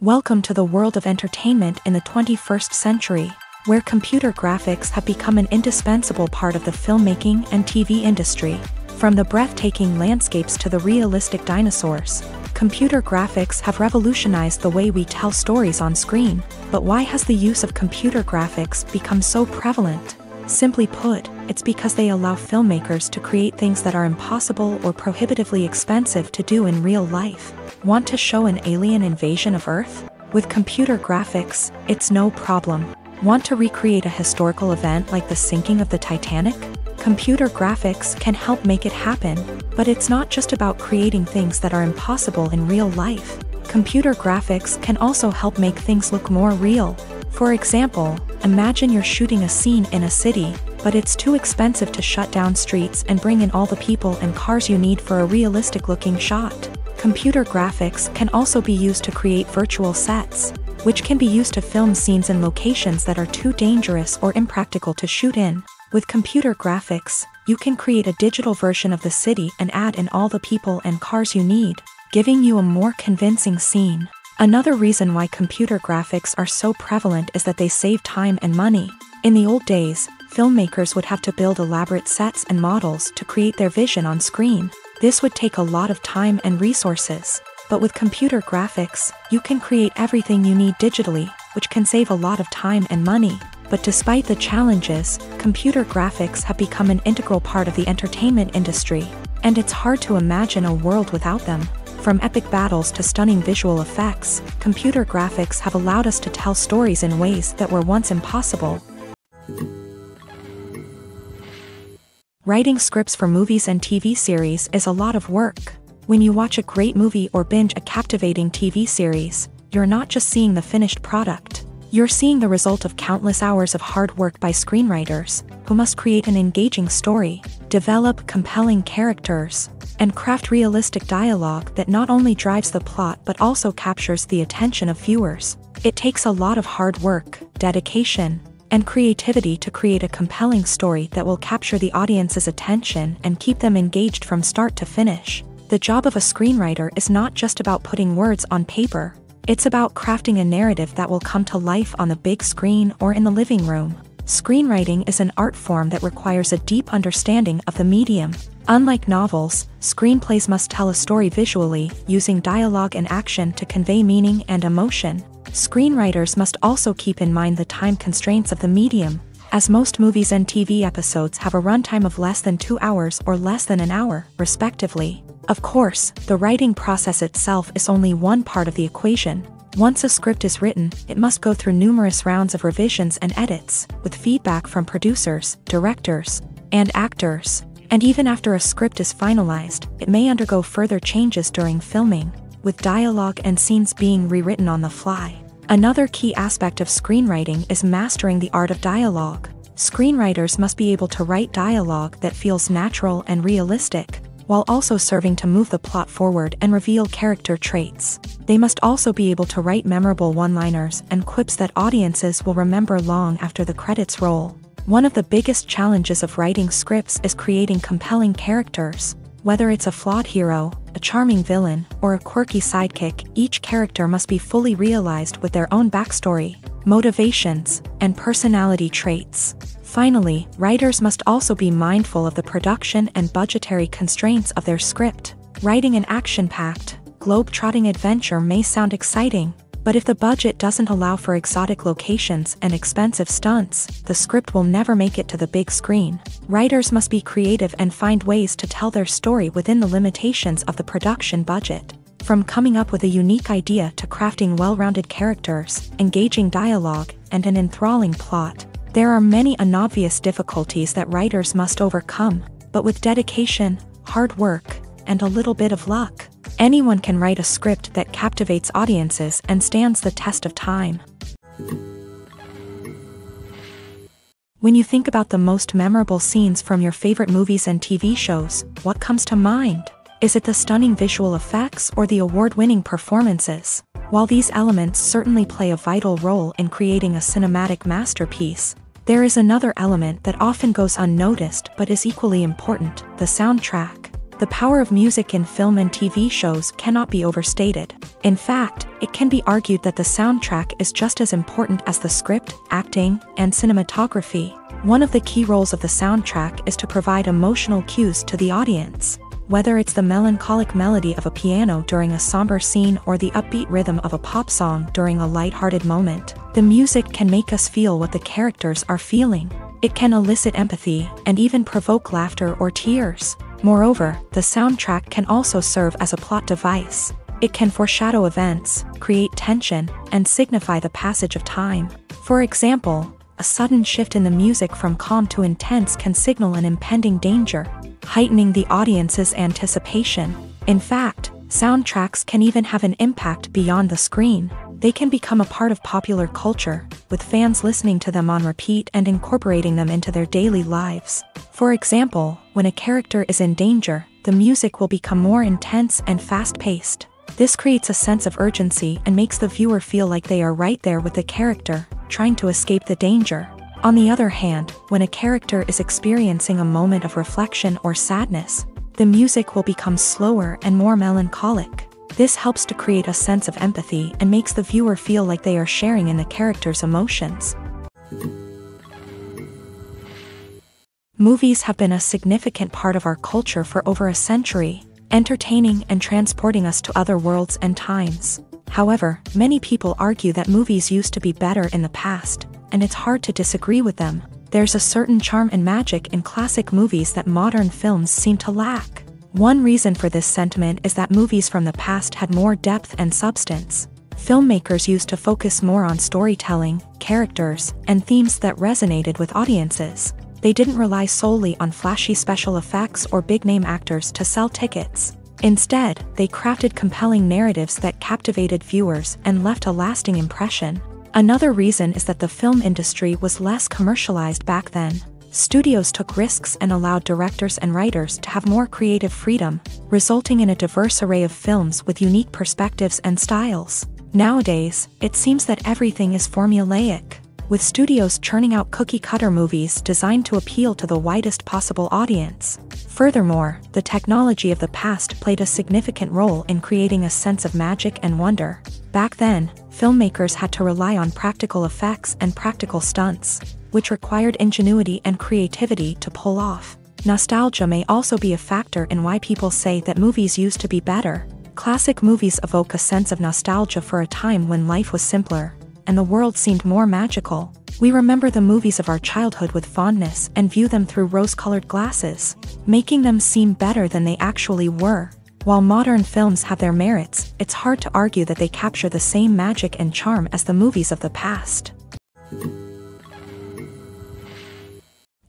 Welcome to the world of entertainment in the 21st century, where computer graphics have become an indispensable part of the filmmaking and TV industry. From the breathtaking landscapes to the realistic dinosaurs, computer graphics have revolutionized the way we tell stories on screen. But why has the use of computer graphics become so prevalent? Simply put, it's because they allow filmmakers to create things that are impossible or prohibitively expensive to do in real life. Want to show an alien invasion of Earth? With computer graphics, it's no problem. Want to recreate a historical event like the sinking of the Titanic? Computer graphics can help make it happen, but it's not just about creating things that are impossible in real life. Computer graphics can also help make things look more real. For example, imagine you're shooting a scene in a city, but it's too expensive to shut down streets and bring in all the people and cars you need for a realistic-looking shot. Computer graphics can also be used to create virtual sets, which can be used to film scenes in locations that are too dangerous or impractical to shoot in. With computer graphics, you can create a digital version of the city and add in all the people and cars you need, giving you a more convincing scene. Another reason why computer graphics are so prevalent is that they save time and money. In the old days, filmmakers would have to build elaborate sets and models to create their vision on screen. This would take a lot of time and resources. But with computer graphics, you can create everything you need digitally, which can save a lot of time and money. But despite the challenges, computer graphics have become an integral part of the entertainment industry, and it's hard to imagine a world without them. From epic battles to stunning visual effects, computer graphics have allowed us to tell stories in ways that were once impossible. Writing scripts for movies and TV series is a lot of work. When you watch a great movie or binge a captivating TV series, you're not just seeing the finished product. You're seeing the result of countless hours of hard work by screenwriters, who must create an engaging story, develop compelling characters, and craft realistic dialogue that not only drives the plot but also captures the attention of viewers. It takes a lot of hard work, dedication, and creativity to create a compelling story that will capture the audience's attention and keep them engaged from start to finish. The job of a screenwriter is not just about putting words on paper. It's about crafting a narrative that will come to life on the big screen or in the living room. Screenwriting is an art form that requires a deep understanding of the medium. Unlike novels, screenplays must tell a story visually, using dialogue and action to convey meaning and emotion. Screenwriters must also keep in mind the time constraints of the medium, as most movies and TV episodes have a runtime of less than 2 hours or less than an hour, respectively. Of course, the writing process itself is only one part of the equation. Once a script is written, it must go through numerous rounds of revisions and edits, with feedback from producers, directors, and actors. And even after a script is finalized, it may undergo further changes during filming, with dialogue and scenes being rewritten on the fly. Another key aspect of screenwriting is mastering the art of dialogue. Screenwriters must be able to write dialogue that feels natural and realistic, while also serving to move the plot forward and reveal character traits. They must also be able to write memorable one-liners and quips that audiences will remember long after the credits roll. One of the biggest challenges of writing scripts is creating compelling characters. Whether it's a flawed hero, a charming villain, or a quirky sidekick, each character must be fully realized with their own backstory, motivations, and personality traits. Finally, writers must also be mindful of the production and budgetary constraints of their script. Writing an action-packed, globe-trotting adventure may sound exciting, but if the budget doesn't allow for exotic locations and expensive stunts, the script will never make it to the big screen. Writers must be creative and find ways to tell their story within the limitations of the production budget. From coming up with a unique idea to crafting well-rounded characters, engaging dialogue, and an enthralling plot, there are many unobvious difficulties that writers must overcome, but with dedication, hard work, and a little bit of luck, anyone can write a script that captivates audiences and stands the test of time. When you think about the most memorable scenes from your favorite movies and TV shows, what comes to mind? Is it the stunning visual effects or the award-winning performances? While these elements certainly play a vital role in creating a cinematic masterpiece, there is another element that often goes unnoticed but is equally important: the soundtrack. The power of music in film and TV shows cannot be overstated. In fact, it can be argued that the soundtrack is just as important as the script, acting, and cinematography. One of the key roles of the soundtrack is to provide emotional cues to the audience. Whether it's the melancholic melody of a piano during a somber scene or the upbeat rhythm of a pop song during a lighthearted moment, the music can make us feel what the characters are feeling. It can elicit empathy and even provoke laughter or tears. Moreover, the soundtrack can also serve as a plot device. It can foreshadow events, create tension, and signify the passage of time. For example, a sudden shift in the music from calm to intense can signal an impending danger, heightening the audience's anticipation. In fact, soundtracks can even have an impact beyond the screen. They can become a part of popular culture, with fans listening to them on repeat and incorporating them into their daily lives. For example, when a character is in danger, the music will become more intense and fast-paced. This creates a sense of urgency and makes the viewer feel like they are right there with the character, trying to escape the danger. On the other hand, when a character is experiencing a moment of reflection or sadness, the music will become slower and more melancholic. This helps to create a sense of empathy and makes the viewer feel like they are sharing in the character's emotions. Movies have been a significant part of our culture for over a century, entertaining and transporting us to other worlds and times. However, many people argue that movies used to be better in the past, and it's hard to disagree with them. There's a certain charm and magic in classic movies that modern films seem to lack. One reason for this sentiment is that movies from the past had more depth and substance. Filmmakers used to focus more on storytelling, characters, and themes that resonated with audiences. They didn't rely solely on flashy special effects or big-name actors to sell tickets. Instead, they crafted compelling narratives that captivated viewers and left a lasting impression. Another reason is that the film industry was less commercialized back then. Studios took risks and allowed directors and writers to have more creative freedom, resulting in a diverse array of films with unique perspectives and styles. Nowadays, it seems that everything is formulaic, with studios churning out cookie-cutter movies designed to appeal to the widest possible audience. Furthermore, the technology of the past played a significant role in creating a sense of magic and wonder. Back then, filmmakers had to rely on practical effects and practical stunts, which required ingenuity and creativity to pull off. Nostalgia may also be a factor in why people say that movies used to be better. Classic movies evoke a sense of nostalgia for a time when life was simpler, and the world seemed more magical. We remember the movies of our childhood with fondness and view them through rose-colored glasses, making them seem better than they actually were. While modern films have their merits, it's hard to argue that they capture the same magic and charm as the movies of the past.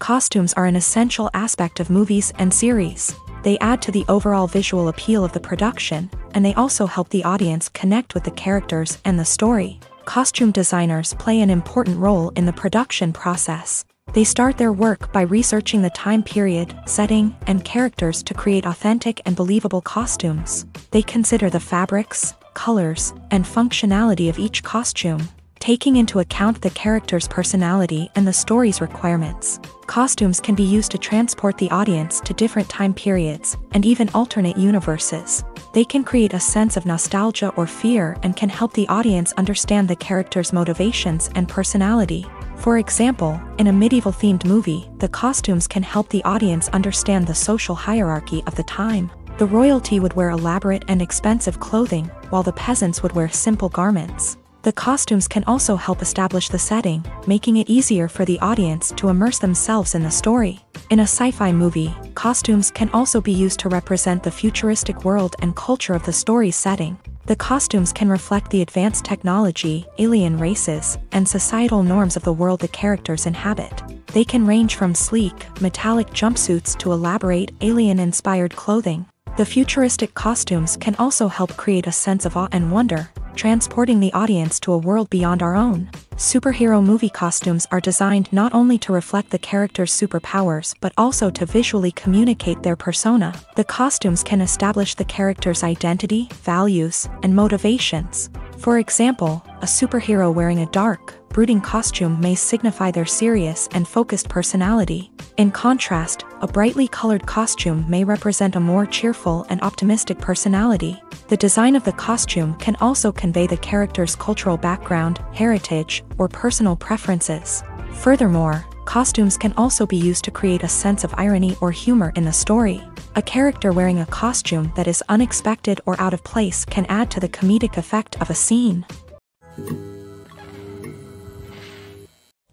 Costumes are an essential aspect of movies and series. They add to the overall visual appeal of the production, and they also help the audience connect with the characters and the story. Costume designers play an important role in the production process. They start their work by researching the time period, setting, and characters to create authentic and believable costumes. They consider the fabrics, colors, and functionality of each costume, taking into account the character's personality and the story's requirements. Costumes can be used to transport the audience to different time periods and even alternate universes. They can create a sense of nostalgia or fear and can help the audience understand the character's motivations and personality. For example, in a medieval-themed movie, the costumes can help the audience understand the social hierarchy of the time. The royalty would wear elaborate and expensive clothing, while the peasants would wear simple garments. The costumes can also help establish the setting, making it easier for the audience to immerse themselves in the story. In a sci-fi movie, costumes can also be used to represent the futuristic world and culture of the story's setting. The costumes can reflect the advanced technology, alien races, and societal norms of the world the characters inhabit. They can range from sleek, metallic jumpsuits to elaborate, alien-inspired clothing. The futuristic costumes can also help create a sense of awe and wonder, transporting the audience to a world beyond our own. Superhero movie costumes are designed not only to reflect the character's superpowers but also to visually communicate their persona. The costumes can establish the character's identity, values, and motivations. For example, a superhero wearing a dark, brooding costume may signify their serious and focused personality. In contrast, a brightly colored costume may represent a more cheerful and optimistic personality. The design of the costume can also convey the character's cultural background, heritage, or personal preferences. Furthermore, costumes can also be used to create a sense of irony or humor in the story. A character wearing a costume that is unexpected or out of place can add to the comedic effect of a scene.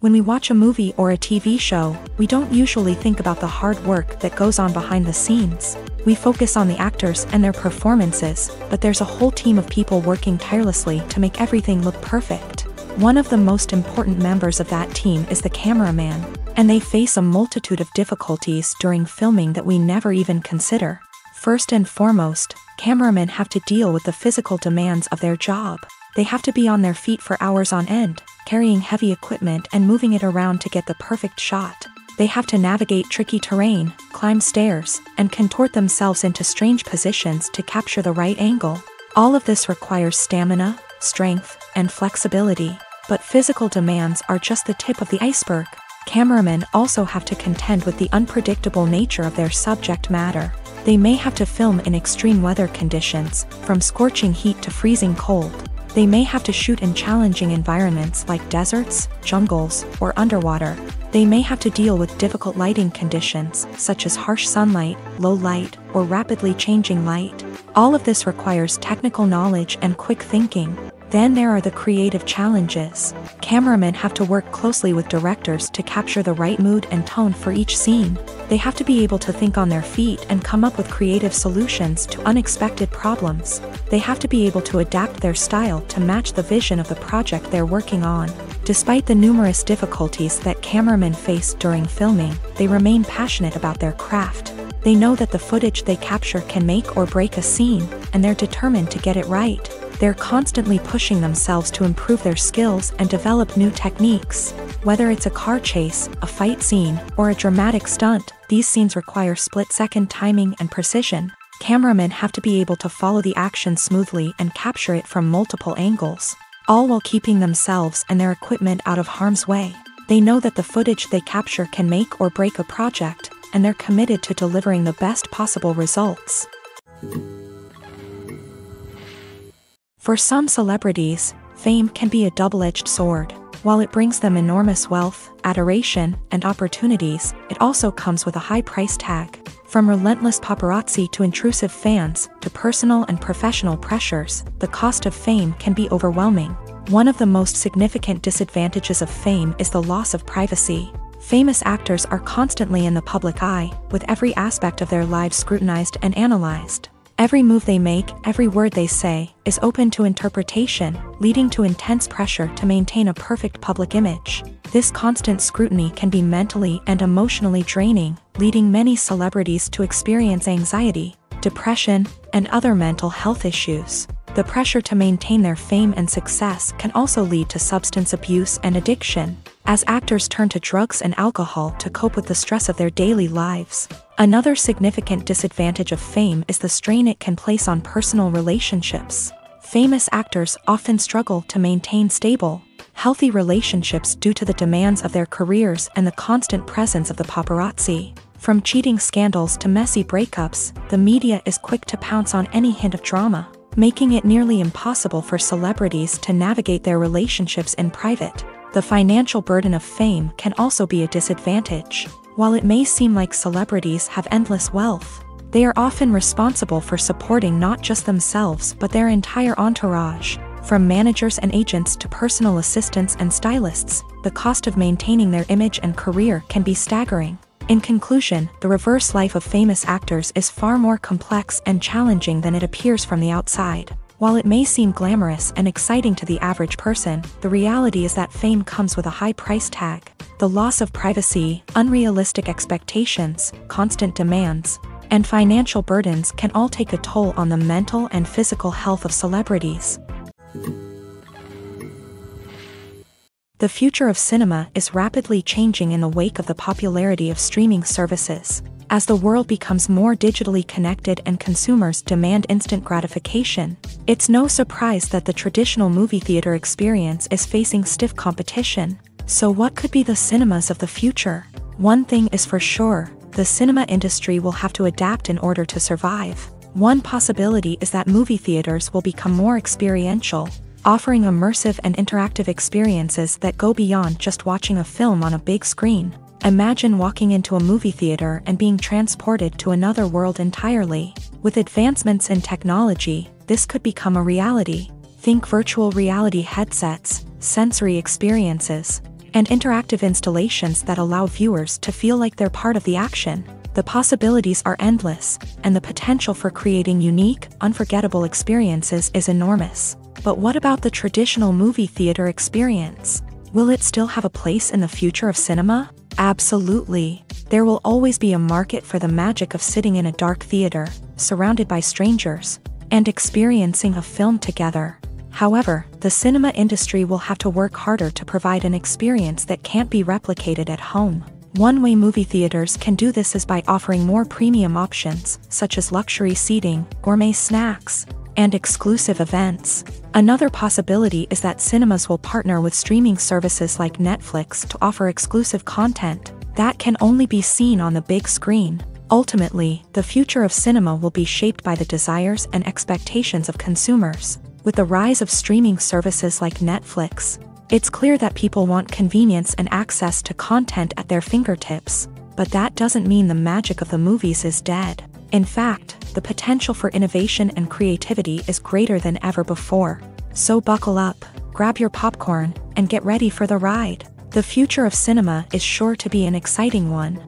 When we watch a movie or a TV show, we don't usually think about the hard work that goes on behind the scenes. We focus on the actors and their performances, but there's a whole team of people working tirelessly to make everything look perfect. One of the most important members of that team is the cameraman, and they face a multitude of difficulties during filming that we never even consider. First and foremost, cameramen have to deal with the physical demands of their job. They have to be on their feet for hours on end, carrying heavy equipment and moving it around to get the perfect shot. They have to navigate tricky terrain, climb stairs, and contort themselves into strange positions to capture the right angle. All of this requires stamina, strength, and flexibility. But physical demands are just the tip of the iceberg. Cameramen also have to contend with the unpredictable nature of their subject matter. They may have to film in extreme weather conditions, from scorching heat to freezing cold. They may have to shoot in challenging environments like deserts, jungles, or underwater. They may have to deal with difficult lighting conditions, such as harsh sunlight, low light, or rapidly changing light. All of this requires technical knowledge and quick thinking. Then there are the creative challenges. Cameramen have to work closely with directors to capture the right mood and tone for each scene. They have to be able to think on their feet and come up with creative solutions to unexpected problems. They have to be able to adapt their style to match the vision of the project they're working on. Despite the numerous difficulties that cameramen face during filming, they remain passionate about their craft. They know that the footage they capture can make or break a scene, and they're determined to get it right. They're constantly pushing themselves to improve their skills and develop new techniques. Whether it's a car chase, a fight scene, or a dramatic stunt, these scenes require split-second timing and precision. Cameramen have to be able to follow the action smoothly and capture it from multiple angles, all while keeping themselves and their equipment out of harm's way. They know that the footage they capture can make or break a project, and they're committed to delivering the best possible results. For some celebrities, fame can be a double-edged sword. While it brings them enormous wealth, adoration, and opportunities, it also comes with a high price tag. From relentless paparazzi to intrusive fans, to personal and professional pressures, the cost of fame can be overwhelming. One of the most significant disadvantages of fame is the loss of privacy. Famous actors are constantly in the public eye, with every aspect of their lives scrutinized and analyzed. Every move they make, every word they say, is open to interpretation, leading to intense pressure to maintain a perfect public image. This constant scrutiny can be mentally and emotionally draining, leading many celebrities to experience anxiety, depression, and other mental health issues. The pressure to maintain their fame and success can also lead to substance abuse and addiction, as actors turn to drugs and alcohol to cope with the stress of their daily lives. Another significant disadvantage of fame is the strain it can place on personal relationships. Famous actors often struggle to maintain stable, healthy relationships due to the demands of their careers and the constant presence of the paparazzi. From cheating scandals to messy breakups, the media is quick to pounce on any hint of drama, making it nearly impossible for celebrities to navigate their relationships in private. The financial burden of fame can also be a disadvantage. While it may seem like celebrities have endless wealth, they are often responsible for supporting not just themselves but their entire entourage. From managers and agents to personal assistants and stylists, the cost of maintaining their image and career can be staggering. In conclusion, the reverse life of famous actors is far more complex and challenging than it appears from the outside. While it may seem glamorous and exciting to the average person, the reality is that fame comes with a high price tag. The loss of privacy, unrealistic expectations, constant demands, and financial burdens can all take a toll on the mental and physical health of celebrities. The future of cinema is rapidly changing in the wake of the popularity of streaming services. As the world becomes more digitally connected and consumers demand instant gratification, it's no surprise that the traditional movie theater experience is facing stiff competition. So what could be the cinemas of the future? One thing is for sure, the cinema industry will have to adapt in order to survive. One possibility is that movie theaters will become more experiential, offering immersive and interactive experiences that go beyond just watching a film on a big screen. Imagine walking into a movie theater and being transported to another world entirely. With advancements in technology, this could become a reality. Think virtual reality headsets, sensory experiences, and interactive installations that allow viewers to feel like they're part of the action. The possibilities are endless, and the potential for creating unique, unforgettable experiences is enormous. But what about the traditional movie theater experience? Will it still have a place in the future of cinema? Absolutely. There will always be a market for the magic of sitting in a dark theater, surrounded by strangers, and experiencing a film together. However, the cinema industry will have to work harder to provide an experience that can't be replicated at home. One way movie theaters can do this is by offering more premium options, such as luxury seating, gourmet snacks, and exclusive events. Another possibility is that cinemas will partner with streaming services like Netflix to offer exclusive content that can only be seen on the big screen. Ultimately, the future of cinema will be shaped by the desires and expectations of consumers. With the rise of streaming services like Netflix, it's clear that people want convenience and access to content at their fingertips. But that doesn't mean the magic of the movies is dead. In fact, the potential for innovation and creativity is greater than ever before. So buckle up, grab your popcorn, and get ready for the ride. The future of cinema is sure to be an exciting one.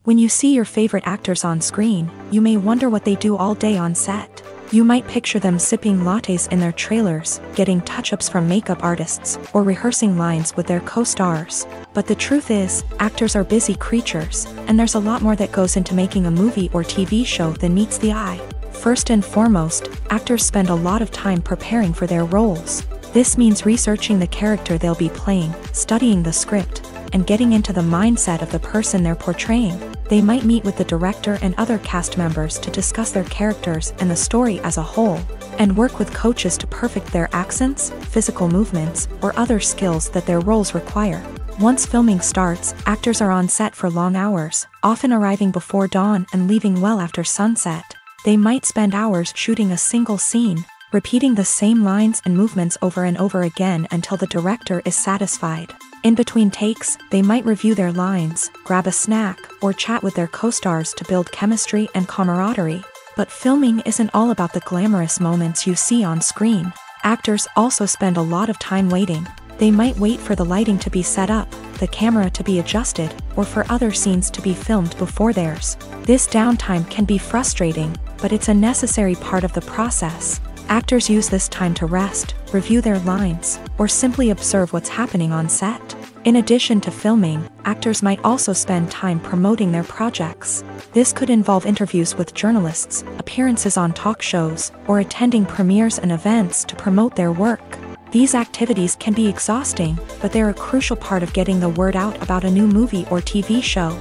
When you see your favorite actors on screen, you may wonder what they do all day on set. You might picture them sipping lattes in their trailers, getting touch-ups from makeup artists, or rehearsing lines with their co-stars. But the truth is, actors are busy creatures, and there's a lot more that goes into making a movie or TV show than meets the eye. First and foremost, actors spend a lot of time preparing for their roles. This means researching the character they'll be playing, studying the script, and getting into the mindset of the person they're portraying. They might meet with the director and other cast members to discuss their characters and the story as a whole, and work with coaches to perfect their accents, physical movements, or other skills that their roles require. Once filming starts, actors are on set for long hours, often arriving before dawn and leaving well after sunset. They might spend hours shooting a single scene, repeating the same lines and movements over and over again until the director is satisfied. In between takes, they might review their lines, grab a snack, or chat with their co-stars to build chemistry and camaraderie. But filming isn't all about the glamorous moments you see on screen. Actors also spend a lot of time waiting. They might wait for the lighting to be set up, the camera to be adjusted, or for other scenes to be filmed before theirs. This downtime can be frustrating, but it's a necessary part of the process. Actors use this time to rest, review their lines, or simply observe what's happening on set. In addition to filming, actors might also spend time promoting their projects. This could involve interviews with journalists, appearances on talk shows, or attending premieres and events to promote their work. These activities can be exhausting, but they're a crucial part of getting the word out about a new movie or TV show.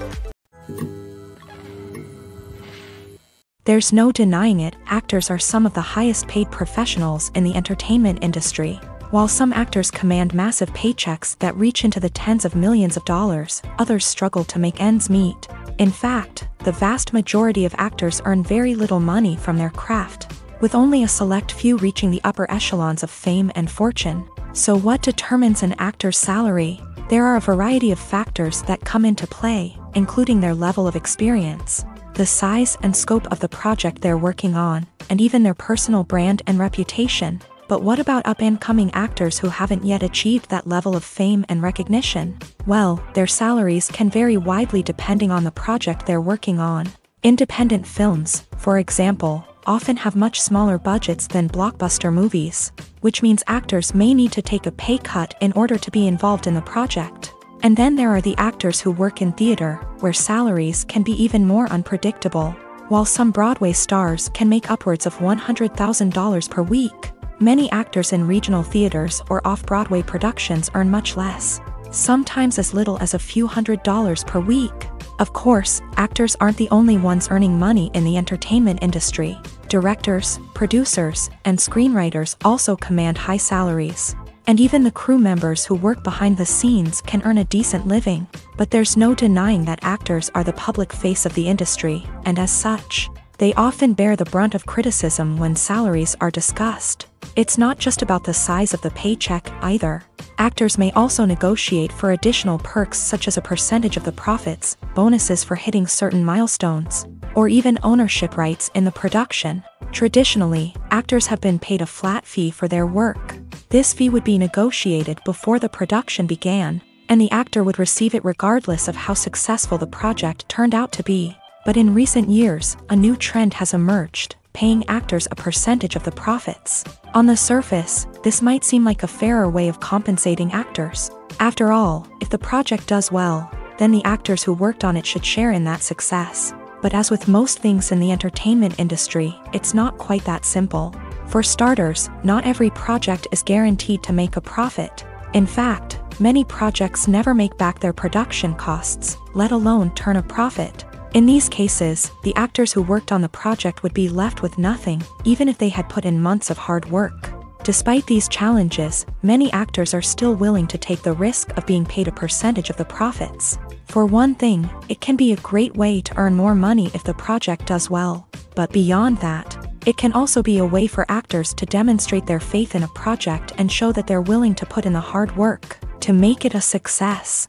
There's no denying it, actors are some of the highest paid professionals in the entertainment industry. While some actors command massive paychecks that reach into the tens of millions of dollars, others struggle to make ends meet. In fact, the vast majority of actors earn very little money from their craft, with only a select few reaching the upper echelons of fame and fortune. So what determines an actor's salary? There are a variety of factors that come into play, including their level of experience, the size and scope of the project they're working on, and even their personal brand and reputation. But what about up-and-coming actors who haven't yet achieved that level of fame and recognition? Well, their salaries can vary widely depending on the project they're working on. Independent films, for example, often have much smaller budgets than blockbuster movies, which means actors may need to take a pay cut in order to be involved in the project. And then there are the actors who work in theater, where salaries can be even more unpredictable. While some Broadway stars can make upwards of $100,000 per week, many actors in regional theaters or off-Broadway productions earn much less, sometimes as little as a few $100s per week. Of course, actors aren't the only ones earning money in the entertainment industry. Directors, producers, and screenwriters also command high salaries. And even the crew members who work behind the scenes can earn a decent living. But there's no denying that actors are the public face of the industry, and as such, they often bear the brunt of criticism when salaries are discussed. It's not just about the size of the paycheck, either. Actors may also negotiate for additional perks such as a percentage of the profits, bonuses for hitting certain milestones, or even ownership rights in the production. Traditionally, actors have been paid a flat fee for their work. This fee would be negotiated before the production began, and the actor would receive it regardless of how successful the project turned out to be. But in recent years, a new trend has emerged, paying actors a percentage of the profits. On the surface, this might seem like a fairer way of compensating actors. After all, if the project does well, then the actors who worked on it should share in that success. But as with most things in the entertainment industry, it's not quite that simple. For starters, not every project is guaranteed to make a profit. In fact, many projects never make back their production costs, let alone turn a profit. In these cases, the actors who worked on the project would be left with nothing, even if they had put in months of hard work. Despite these challenges, many actors are still willing to take the risk of being paid a percentage of the profits. For one thing, it can be a great way to earn more money if the project does well. But beyond that, it can also be a way for actors to demonstrate their faith in a project and show that they're willing to put in the hard work to make it a success.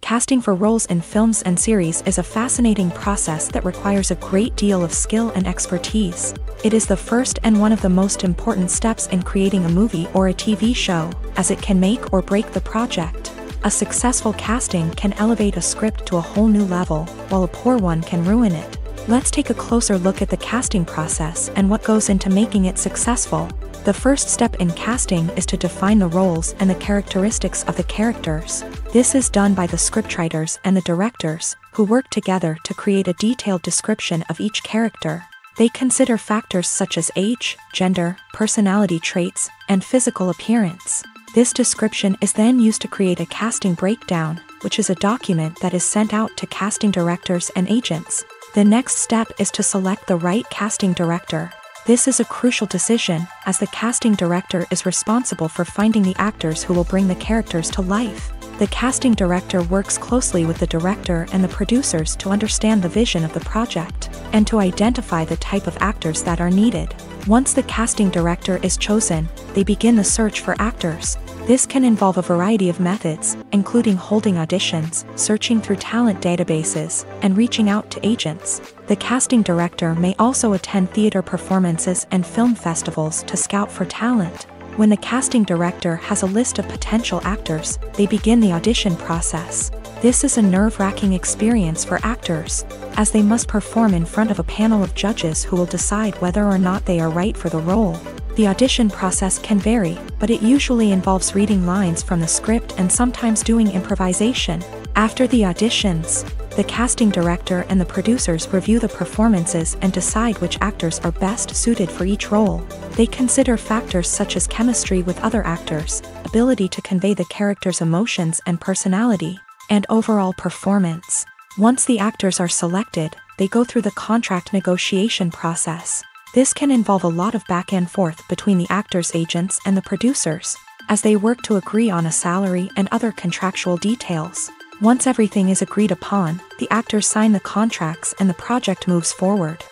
Casting for roles in films and series is a fascinating process that requires a great deal of skill and expertise. It is the first and one of the most important steps in creating a movie or a TV show, as it can make or break the project. A successful casting can elevate a script to a whole new level, while a poor one can ruin it. Let's take a closer look at the casting process and what goes into making it successful. The first step in casting is to define the roles and the characteristics of the characters. This is done by the scriptwriters and the directors, who work together to create a detailed description of each character. They consider factors such as age, gender, personality traits, and physical appearance. This description is then used to create a casting breakdown, which is a document that is sent out to casting directors and agents. The next step is to select the right casting director. This is a crucial decision, as the casting director is responsible for finding the actors who will bring the characters to life. The casting director works closely with the director and the producers to understand the vision of the project, and to identify the type of actors that are needed. Once the casting director is chosen, they begin the search for actors. This can involve a variety of methods, including holding auditions, searching through talent databases, and reaching out to agents. The casting director may also attend theater performances and film festivals to scout for talent. When the casting director has a list of potential actors, they begin the audition process. This is a nerve-wracking experience for actors, as they must perform in front of a panel of judges who will decide whether or not they are right for the role. The audition process can vary, but it usually involves reading lines from the script and sometimes doing improvisation. After the auditions, the casting director and the producers review the performances and decide which actors are best suited for each role. They consider factors such as chemistry with other actors, ability to convey the character's emotions and personality, and overall performance. Once the actors are selected, they go through the contract negotiation process. This can involve a lot of back and forth between the actors' agents and the producers, as they work to agree on a salary and other contractual details. Once everything is agreed upon, the actors sign the contracts and the project moves forward.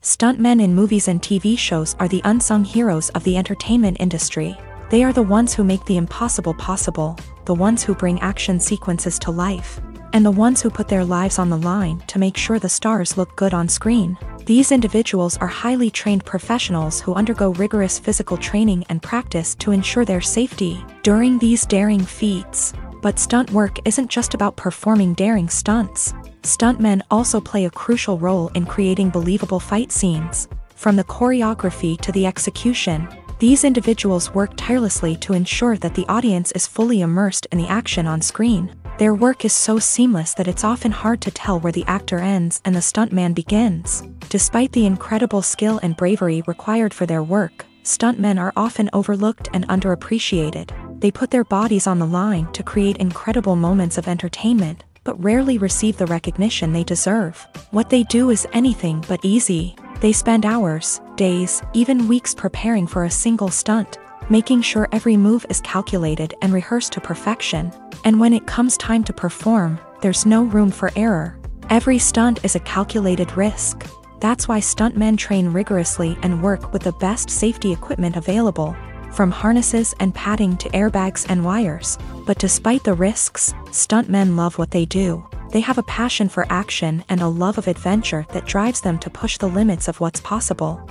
Stuntmen in movies and TV shows are the unsung heroes of the entertainment industry. They are the ones who make the impossible possible, the ones who bring action sequences to life, and the ones who put their lives on the line to make sure the stars look good on screen. These individuals are highly trained professionals who undergo rigorous physical training and practice to ensure their safety during these daring feats. But stunt work isn't just about performing daring stunts. Stuntmen also play a crucial role in creating believable fight scenes. From the choreography to the execution, these individuals work tirelessly to ensure that the audience is fully immersed in the action on screen. Their work is so seamless that it's often hard to tell where the actor ends and the stuntman begins. Despite the incredible skill and bravery required for their work, stuntmen are often overlooked and underappreciated. They put their bodies on the line to create incredible moments of entertainment, but rarely receive the recognition they deserve. What they do is anything but easy. They spend hours, days, even weeks preparing for a single stunt, making sure every move is calculated and rehearsed to perfection. And when it comes time to perform, there's no room for error. Every stunt is a calculated risk. That's why stuntmen train rigorously and work with the best safety equipment available, from harnesses and padding to airbags and wires. But despite the risks, stuntmen love what they do. They have a passion for action and a love of adventure that drives them to push the limits of what's possible.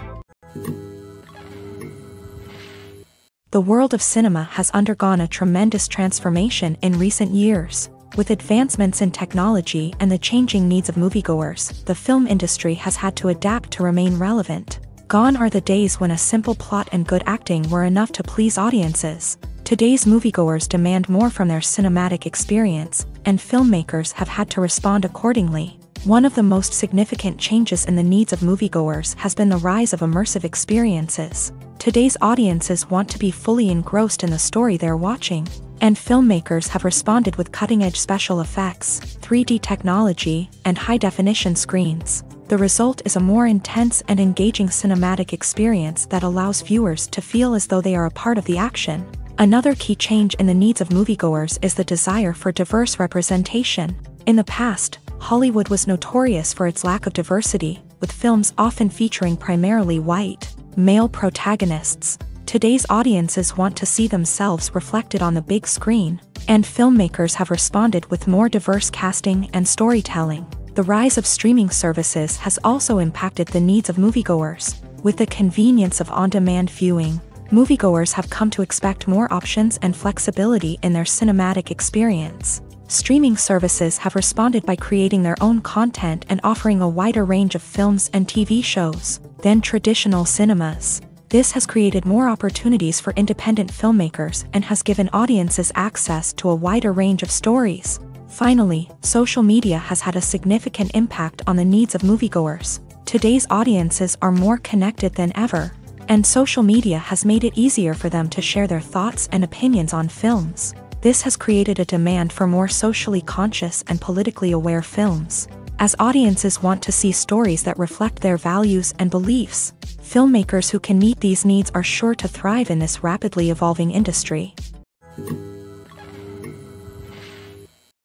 The world of cinema has undergone a tremendous transformation in recent years. With advancements in technology and the changing needs of moviegoers, the film industry has had to adapt to remain relevant. Gone are the days when a simple plot and good acting were enough to please audiences. Today's moviegoers demand more from their cinematic experience, and filmmakers have had to respond accordingly. One of the most significant changes in the needs of moviegoers has been the rise of immersive experiences. Today's audiences want to be fully engrossed in the story they're watching, and filmmakers have responded with cutting-edge special effects, 3D technology, and high-definition screens. The result is a more intense and engaging cinematic experience that allows viewers to feel as though they are a part of the action. Another key change in the needs of moviegoers is the desire for diverse representation. In the past, Hollywood was notorious for its lack of diversity, with films often featuring primarily white, male protagonists. Today's audiences want to see themselves reflected on the big screen, and filmmakers have responded with more diverse casting and storytelling. The rise of streaming services has also impacted the needs of moviegoers. With the convenience of on-demand viewing, moviegoers have come to expect more options and flexibility in their cinematic experience. Streaming services have responded by creating their own content and offering a wider range of films and TV shows than traditional cinemas. This has created more opportunities for independent filmmakers and has given audiences access to a wider range of stories. Finally, social media has had a significant impact on the needs of moviegoers. Today's audiences are more connected than ever, and social media has made it easier for them to share their thoughts and opinions on films. This has created a demand for more socially conscious and politically aware films. As audiences want to see stories that reflect their values and beliefs, filmmakers who can meet these needs are sure to thrive in this rapidly evolving industry.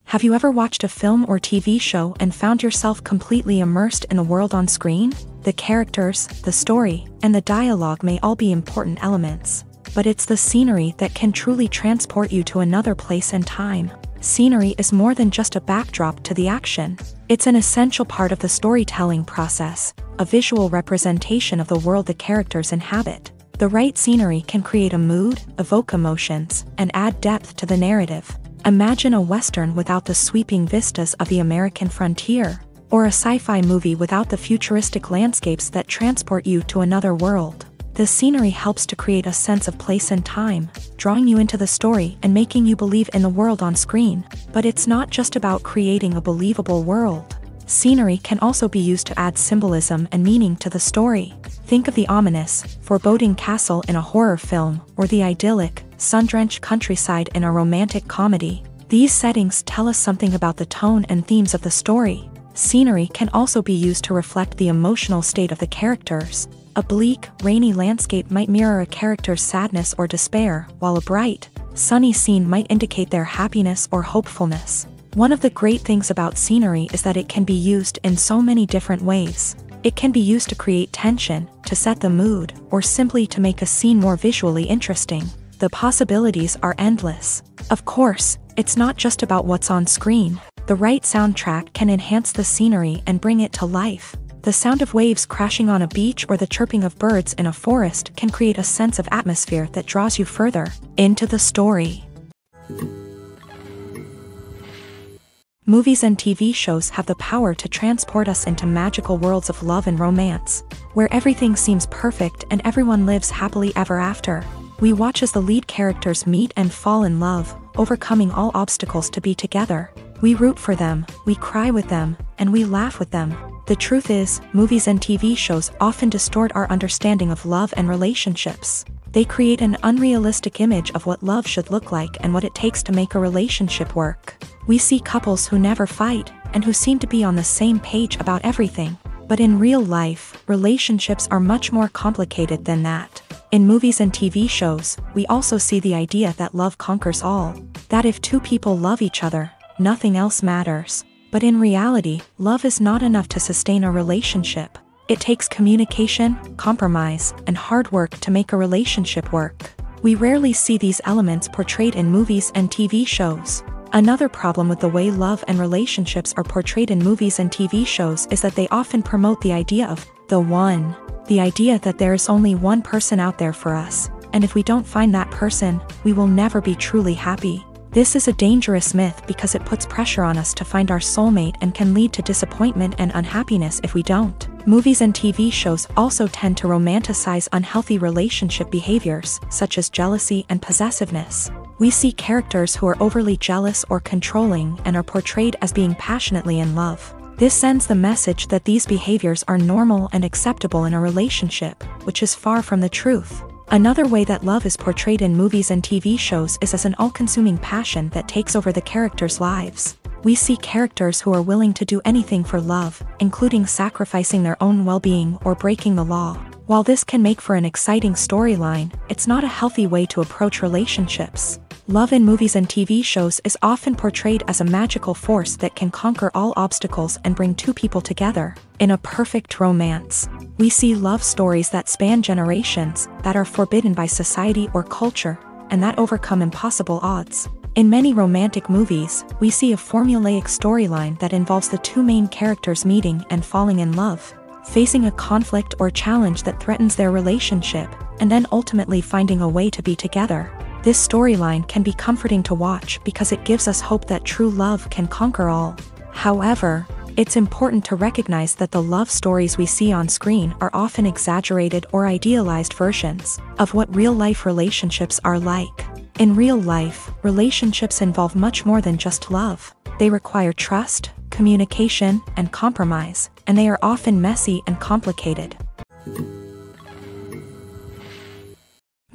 Have you ever watched a film or TV show and found yourself completely immersed in the world on screen? The characters, the story, and the dialogue may all be important elements, but it's the scenery that can truly transport you to another place and time. Scenery is more than just a backdrop to the action. It's an essential part of the storytelling process, a visual representation of the world the characters inhabit. The right scenery can create a mood, evoke emotions, and add depth to the narrative. Imagine a Western without the sweeping vistas of the American frontier, or a sci-fi movie without the futuristic landscapes that transport you to another world. The scenery helps to create a sense of place and time, drawing you into the story and making you believe in the world on screen. But it's not just about creating a believable world. Scenery can also be used to add symbolism and meaning to the story. Think of the ominous, foreboding castle in a horror film, or the idyllic, sun-drenched countryside in a romantic comedy. These settings tell us something about the tone and themes of the story. Scenery can also be used to reflect the emotional state of the characters. A bleak, rainy landscape might mirror a character's sadness or despair, while a bright, sunny scene might indicate their happiness or hopefulness. One of the great things about scenery is that it can be used in so many different ways. It can be used to create tension, to set the mood, or simply to make a scene more visually interesting. The possibilities are endless. Of course, it's not just about what's on screen. The right soundtrack can enhance the scenery and bring it to life. The sound of waves crashing on a beach or the chirping of birds in a forest can create a sense of atmosphere that draws you further into the story. Movies and TV shows have the power to transport us into magical worlds of love and romance, where everything seems perfect and everyone lives happily ever after. We watch as the lead characters meet and fall in love, overcoming all obstacles to be together. We root for them, we cry with them, and we laugh with them. The truth is, movies and TV shows often distort our understanding of love and relationships. They create an unrealistic image of what love should look like and what it takes to make a relationship work. We see couples who never fight, and who seem to be on the same page about everything. But in real life, relationships are much more complicated than that. In movies and TV shows, we also see the idea that love conquers all. That if two people love each other, nothing else matters. But in reality, love is not enough to sustain a relationship. It takes communication, compromise, and hard work to make a relationship work. We rarely see these elements portrayed in movies and TV shows. Another problem with the way love and relationships are portrayed in movies and TV shows is that they often promote the idea of the one. The idea that there is only one person out there for us, and if we don't find that person, we will never be truly happy. This is a dangerous myth because it puts pressure on us to find our soulmate and can lead to disappointment and unhappiness if we don't. Movies and TV shows also tend to romanticize unhealthy relationship behaviors, such as jealousy and possessiveness. We see characters who are overly jealous or controlling and are portrayed as being passionately in love. This sends the message that these behaviors are normal and acceptable in a relationship, which is far from the truth. Another way that love is portrayed in movies and TV shows is as an all-consuming passion that takes over the characters' lives. We see characters who are willing to do anything for love, including sacrificing their own well-being or breaking the law. While this can make for an exciting storyline, it's not a healthy way to approach relationships. Love in movies and TV shows is often portrayed as a magical force that can conquer all obstacles and bring two people together in a perfect romance. We see love stories that span generations, that are forbidden by society or culture, and that overcome impossible odds. In many romantic movies, we see a formulaic storyline that involves the two main characters meeting and falling in love, facing a conflict or challenge that threatens their relationship, and then ultimately finding a way to be together. This storyline can be comforting to watch because it gives us hope that true love can conquer all. However, it's important to recognize that the love stories we see on screen are often exaggerated or idealized versions of what real-life relationships are like. In real life, relationships involve much more than just love. They require trust, communication, and compromise, and they are often messy and complicated.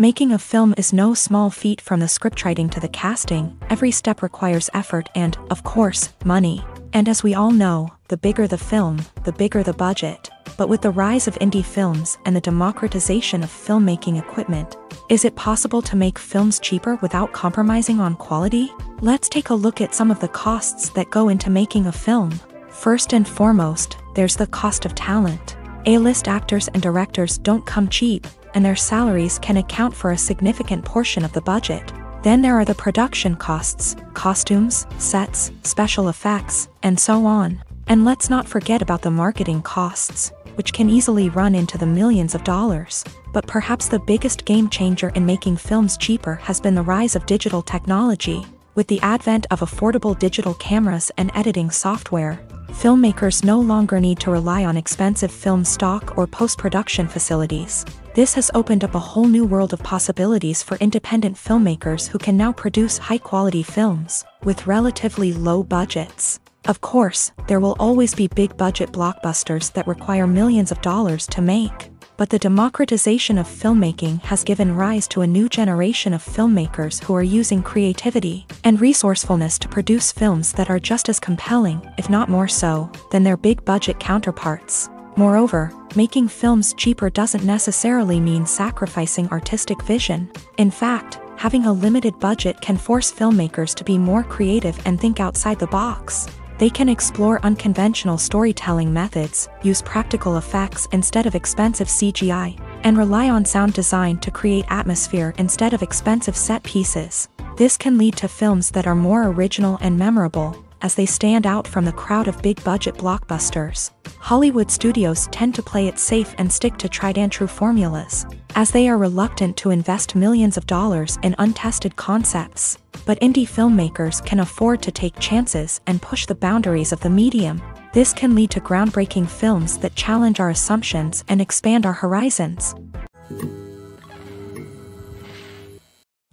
Making a film is no small feat. From the scriptwriting to the casting, every step requires effort and, of course, money. And as we all know, the bigger the film, the bigger the budget. But with the rise of indie films and the democratization of filmmaking equipment, is it possible to make films cheaper without compromising on quality? Let's take a look at some of the costs that go into making a film. First and foremost, there's the cost of talent. A-list actors and directors don't come cheap, and their salaries can account for a significant portion of the budget. Then there are the production costs, costumes, sets, special effects, and so on. And let's not forget about the marketing costs, which can easily run into the millions of dollars. But perhaps the biggest game changer in making films cheaper has been the rise of digital technology. With the advent of affordable digital cameras and editing software, filmmakers no longer need to rely on expensive film stock or post-production facilities. This has opened up a whole new world of possibilities for independent filmmakers who can now produce high-quality films with relatively low budgets. Of course, there will always be big-budget blockbusters that require millions of dollars to make. But the democratization of filmmaking has given rise to a new generation of filmmakers who are using creativity and resourcefulness to produce films that are just as compelling, if not more so, than their big-budget counterparts. Moreover, making films cheaper doesn't necessarily mean sacrificing artistic vision. In fact, having a limited budget can force filmmakers to be more creative and think outside the box. They can explore unconventional storytelling methods, use practical effects instead of expensive CGI, and rely on sound design to create atmosphere instead of expensive set pieces. This can lead to films that are more original and memorable, as they stand out from the crowd of big-budget blockbusters. Hollywood studios tend to play it safe and stick to tried-and-true formulas, as they are reluctant to invest millions of dollars in untested concepts. But indie filmmakers can afford to take chances and push the boundaries of the medium. This can lead to groundbreaking films that challenge our assumptions and expand our horizons.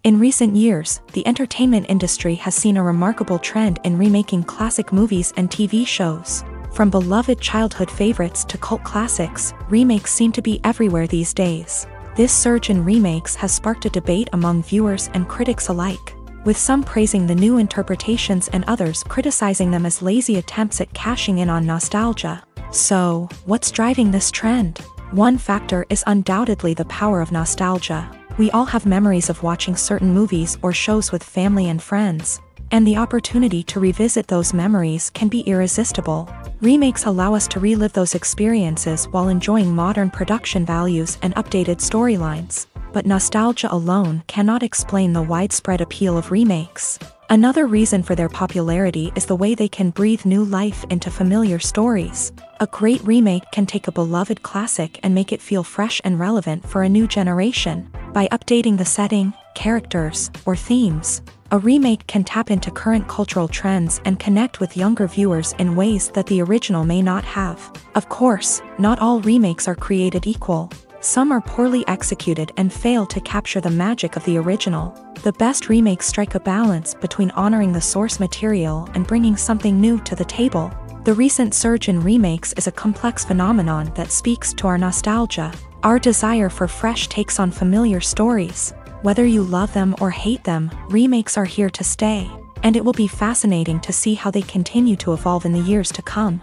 In recent years, the entertainment industry has seen a remarkable trend in remaking classic movies and TV shows. From beloved childhood favorites to cult classics, remakes seem to be everywhere these days. This surge in remakes has sparked a debate among viewers and critics alike, with some praising the new interpretations and others criticizing them as lazy attempts at cashing in on nostalgia. So, what's driving this trend? One factor is undoubtedly the power of nostalgia. We all have memories of watching certain movies or shows with family and friends, and the opportunity to revisit those memories can be irresistible. Remakes allow us to relive those experiences while enjoying modern production values and updated storylines. But nostalgia alone cannot explain the widespread appeal of remakes. Another reason for their popularity is the way they can breathe new life into familiar stories. A great remake can take a beloved classic and make it feel fresh and relevant for a new generation. By updating the setting, characters, or themes, a remake can tap into current cultural trends and connect with younger viewers in ways that the original may not have. Of course, not all remakes are created equal. Some are poorly executed and fail to capture the magic of the original. The best remakes strike a balance between honoring the source material and bringing something new to the table. The recent surge in remakes is a complex phenomenon that speaks to our nostalgia, our desire for fresh takes on familiar stories. Whether you love them or hate them, remakes are here to stay, and it will be fascinating to see how they continue to evolve in the years to come.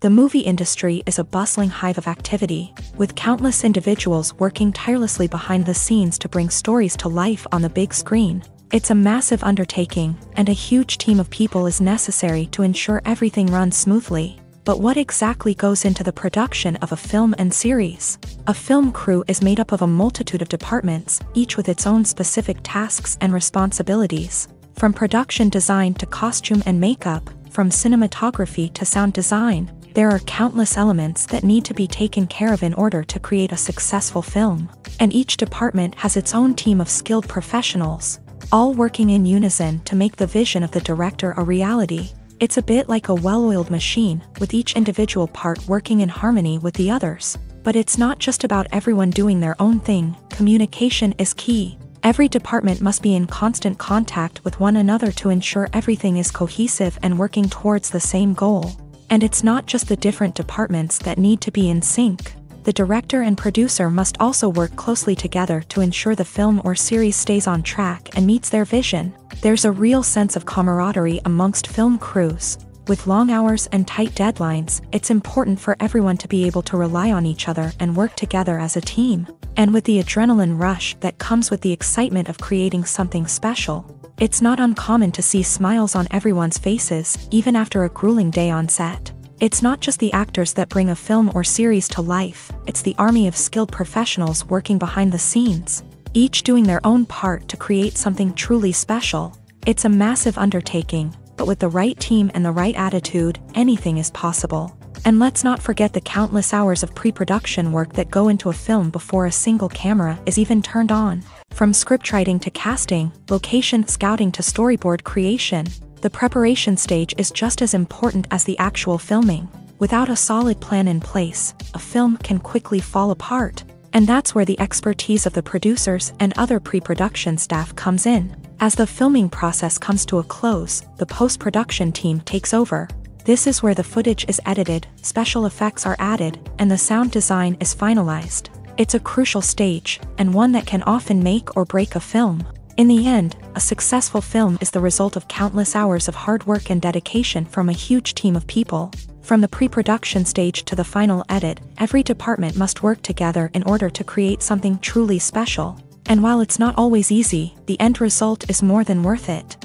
The movie industry is a bustling hive of activity, with countless individuals working tirelessly behind the scenes to bring stories to life on the big screen. It's a massive undertaking, and a huge team of people is necessary to ensure everything runs smoothly. But what exactly goes into the production of a film and series? A film crew is made up of a multitude of departments, each with its own specific tasks and responsibilities. From production design to costume and makeup, from cinematography to sound design, there are countless elements that need to be taken care of in order to create a successful film. And each department has its own team of skilled professionals, all working in unison to make the vision of the director a reality. It's a bit like a well-oiled machine, with each individual part working in harmony with the others. But it's not just about everyone doing their own thing. Communication is key. Every department must be in constant contact with one another to ensure everything is cohesive and working towards the same goal. And it's not just the different departments that need to be in sync. The director and producer must also work closely together to ensure the film or series stays on track and meets their vision. There's a real sense of camaraderie amongst film crews. With long hours and tight deadlines, it's important for everyone to be able to rely on each other and work together as a team. And with the adrenaline rush that comes with the excitement of creating something special, it's not uncommon to see smiles on everyone's faces, even after a grueling day on set. It's not just the actors that bring a film or series to life, it's the army of skilled professionals working behind the scenes, each doing their own part to create something truly special. It's a massive undertaking, but with the right team and the right attitude, anything is possible. And let's not forget the countless hours of pre-production work that go into a film before a single camera is even turned on. From scriptwriting to casting, location scouting to storyboard creation, the preparation stage is just as important as the actual filming. Without a solid plan in place, a film can quickly fall apart. And that's where the expertise of the producers and other pre-production staff comes in. As the filming process comes to a close, the post-production team takes over. This is where the footage is edited, special effects are added, and the sound design is finalized. It's a crucial stage, and one that can often make or break a film. In the end, a successful film is the result of countless hours of hard work and dedication from a huge team of people. From the pre-production stage to the final edit, every department must work together in order to create something truly special. And while it's not always easy, the end result is more than worth it.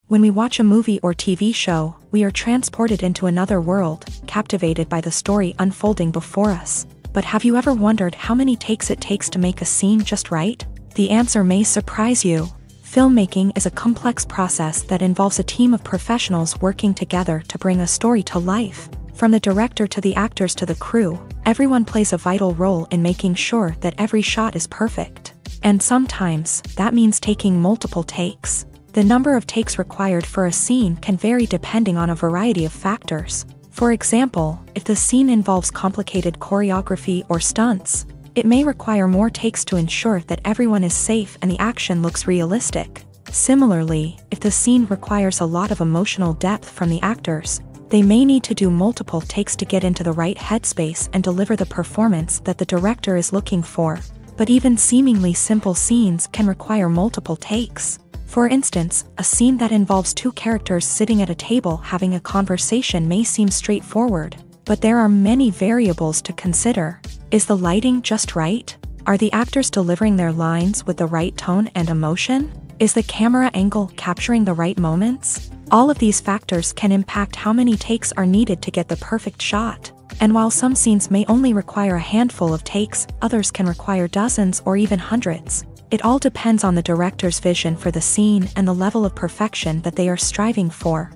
When we watch a movie or TV show, we are transported into another world, captivated by the story unfolding before us. But have you ever wondered how many takes it takes to make a scene just right? The answer may surprise you. Filmmaking is a complex process that involves a team of professionals working together to bring a story to life. From the director to the actors to the crew, everyone plays a vital role in making sure that every shot is perfect. And sometimes, that means taking multiple takes. The number of takes required for a scene can vary depending on a variety of factors. For example, if the scene involves complicated choreography or stunts, it may require more takes to ensure that everyone is safe and the action looks realistic. Similarly, if the scene requires a lot of emotional depth from the actors, they may need to do multiple takes to get into the right headspace and deliver the performance that the director is looking for. But even seemingly simple scenes can require multiple takes. For instance, a scene that involves two characters sitting at a table having a conversation may seem straightforward, but there are many variables to consider. Is the lighting just right? Are the actors delivering their lines with the right tone and emotion? Is the camera angle capturing the right moments? All of these factors can impact how many takes are needed to get the perfect shot. And while some scenes may only require a handful of takes, others can require dozens or even hundreds. It all depends on the director's vision for the scene and the level of perfection that they are striving for.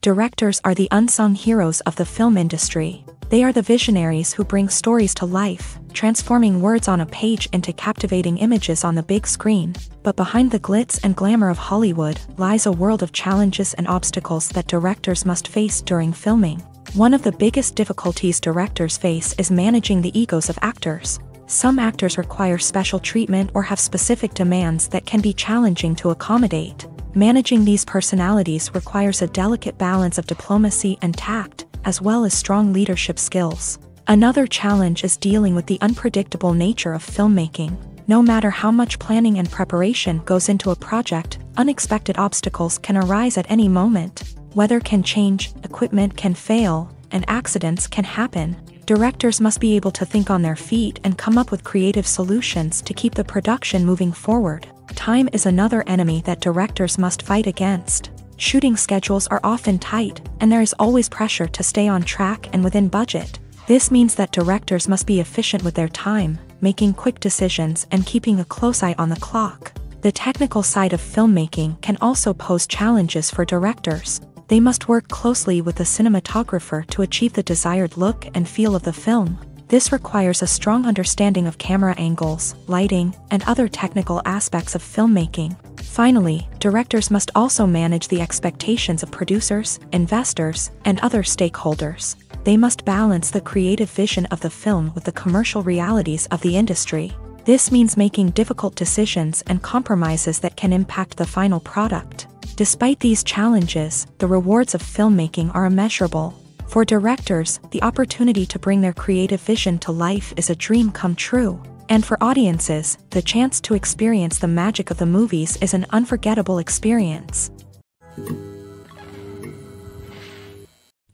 Directors are the unsung heroes of the film industry. They are the visionaries who bring stories to life, transforming words on a page into captivating images on the big screen. But behind the glitz and glamour of Hollywood lies a world of challenges and obstacles that directors must face during filming. One of the biggest difficulties directors face is managing the egos of actors. Some actors require special treatment or have specific demands that can be challenging to accommodate. Managing these personalities requires a delicate balance of diplomacy and tact, as well as strong leadership skills. Another challenge is dealing with the unpredictable nature of filmmaking. No matter how much planning and preparation goes into a project, unexpected obstacles can arise at any moment. Weather can change, equipment can fail, and accidents can happen. Directors must be able to think on their feet and come up with creative solutions to keep the production moving forward. Time is another enemy that directors must fight against. Shooting schedules are often tight, and there is always pressure to stay on track and within budget. This means that directors must be efficient with their time, making quick decisions and keeping a close eye on the clock. The technical side of filmmaking can also pose challenges for directors. They must work closely with the cinematographer to achieve the desired look and feel of the film. This requires a strong understanding of camera angles, lighting, and other technical aspects of filmmaking. Finally, directors must also manage the expectations of producers, investors, and other stakeholders. They must balance the creative vision of the film with the commercial realities of the industry. This means making difficult decisions and compromises that can impact the final product. Despite these challenges, the rewards of filmmaking are immeasurable. For directors, the opportunity to bring their creative vision to life is a dream come true. And for audiences, the chance to experience the magic of the movies is an unforgettable experience.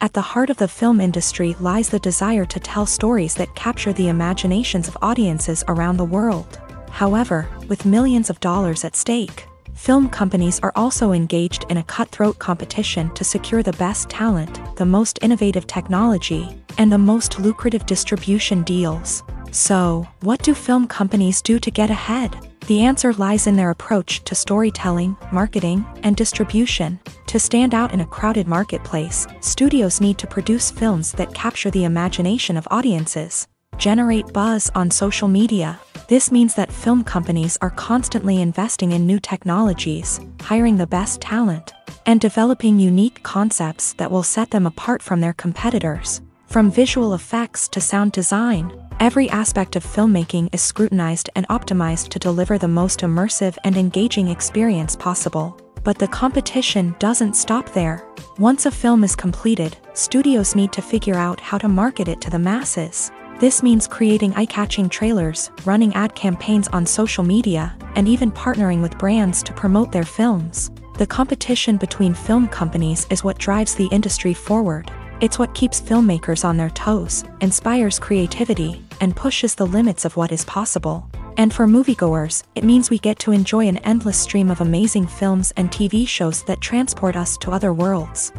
At the heart of the film industry lies the desire to tell stories that capture the imaginations of audiences around the world. However, with millions of dollars at stake, film companies are also engaged in a cutthroat competition to secure the best talent, the most innovative technology, and the most lucrative distribution deals. So, what do film companies do to get ahead? The answer lies in their approach to storytelling, marketing, and distribution. To stand out in a crowded marketplace, studios need to produce films that capture the imagination of audiences, generate buzz on social media. This means that film companies are constantly investing in new technologies, hiring the best talent, and developing unique concepts that will set them apart from their competitors. From visual effects to sound design, every aspect of filmmaking is scrutinized and optimized to deliver the most immersive and engaging experience possible. But the competition doesn't stop there. Once a film is completed, studios need to figure out how to market it to the masses. This means creating eye-catching trailers, running ad campaigns on social media, and even partnering with brands to promote their films. The competition between film companies is what drives the industry forward. It's what keeps filmmakers on their toes, inspires creativity, and pushes the limits of what is possible. And for moviegoers, it means we get to enjoy an endless stream of amazing films and TV shows that transport us to other worlds.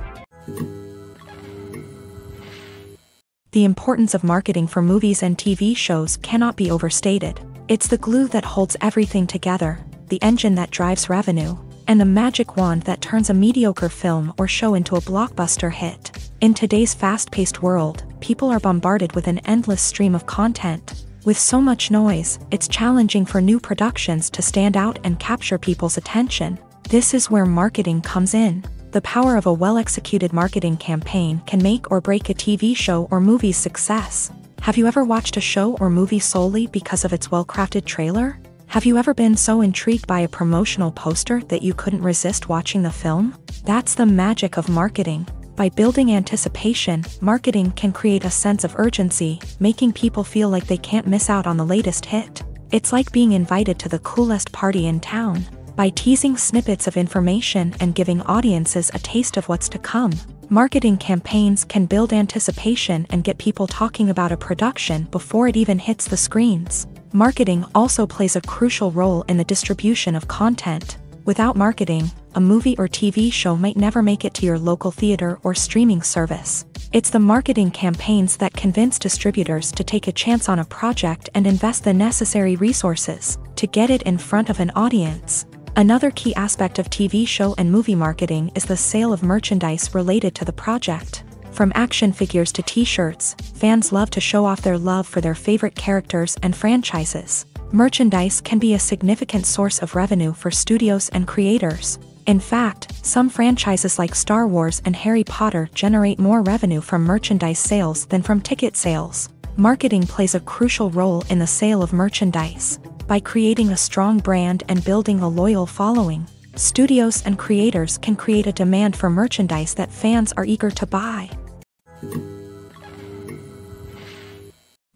The importance of marketing for movies and TV shows cannot be overstated. It's the glue that holds everything together, the engine that drives revenue, and the magic wand that turns a mediocre film or show into a blockbuster hit. In today's fast-paced world, people are bombarded with an endless stream of content. With so much noise, it's challenging for new productions to stand out and capture people's attention. This is where marketing comes in. The power of a well-executed marketing campaign can make or break a TV show or movie's success. Have you ever watched a show or movie solely because of its well-crafted trailer? Have you ever been so intrigued by a promotional poster that you couldn't resist watching the film? That's the magic of marketing. By building anticipation, marketing can create a sense of urgency, making people feel like they can't miss out on the latest hit. It's like being invited to the coolest party in town. By teasing snippets of information and giving audiences a taste of what's to come, marketing campaigns can build anticipation and get people talking about a production before it even hits the screens. Marketing also plays a crucial role in the distribution of content. Without marketing, a movie or TV show might never make it to your local theater or streaming service. It's the marketing campaigns that convince distributors to take a chance on a project and invest the necessary resources to get it in front of an audience. Another key aspect of TV show and movie marketing is the sale of merchandise related to the project. From action figures to t-shirts, fans love to show off their love for their favorite characters and franchises. Merchandise can be a significant source of revenue for studios and creators. In fact, some franchises like Star Wars and Harry Potter generate more revenue from merchandise sales than from ticket sales. Marketing plays a crucial role in the sale of merchandise. By creating a strong brand and building a loyal following, studios and creators can create a demand for merchandise that fans are eager to buy.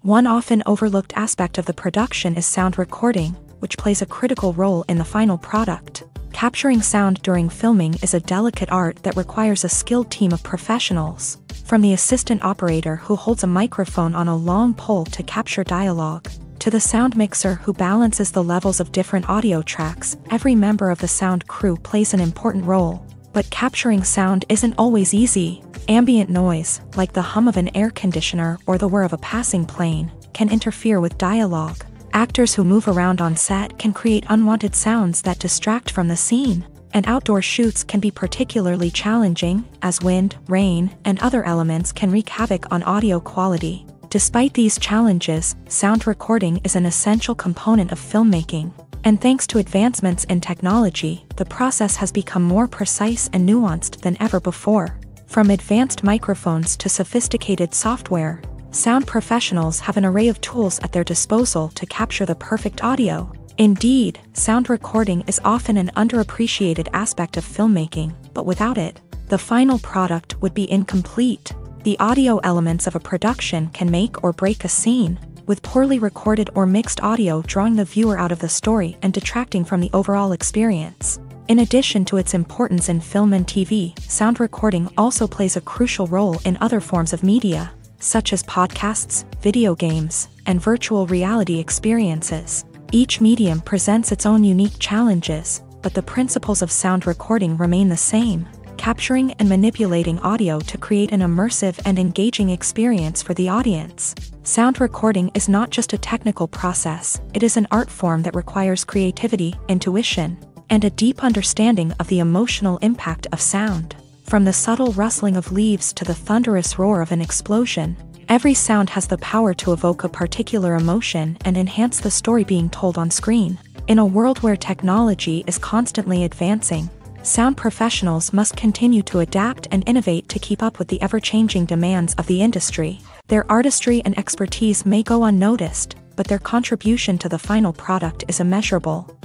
One often overlooked aspect of the production is sound recording, which plays a critical role in the final product. Capturing sound during filming is a delicate art that requires a skilled team of professionals. From the assistant operator who holds a microphone on a long pole to capture dialogue, to the sound mixer who balances the levels of different audio tracks, every member of the sound crew plays an important role. But capturing sound isn't always easy. Ambient noise, like the hum of an air conditioner or the whir of a passing plane, can interfere with dialogue. Actors who move around on set can create unwanted sounds that distract from the scene. And outdoor shoots can be particularly challenging, as wind, rain, and other elements can wreak havoc on audio quality. Despite these challenges, sound recording is an essential component of filmmaking. And thanks to advancements in technology, the process has become more precise and nuanced than ever before. From advanced microphones to sophisticated software, sound professionals have an array of tools at their disposal to capture the perfect audio. Indeed, sound recording is often an underappreciated aspect of filmmaking, but without it, the final product would be incomplete. The audio elements of a production can make or break a scene, with poorly recorded or mixed audio drawing the viewer out of the story and detracting from the overall experience. In addition to its importance in film and TV, sound recording also plays a crucial role in other forms of media, such as podcasts, video games, and virtual reality experiences. Each medium presents its own unique challenges, but the principles of sound recording remain the same: capturing and manipulating audio to create an immersive and engaging experience for the audience. Sound recording is not just a technical process, it is an art form that requires creativity, intuition, and a deep understanding of the emotional impact of sound. From the subtle rustling of leaves to the thunderous roar of an explosion, every sound has the power to evoke a particular emotion and enhance the story being told on screen. In a world where technology is constantly advancing, sound professionals must continue to adapt and innovate to keep up with the ever-changing demands of the industry. Their artistry and expertise may go unnoticed, but their contribution to the final product is immeasurable.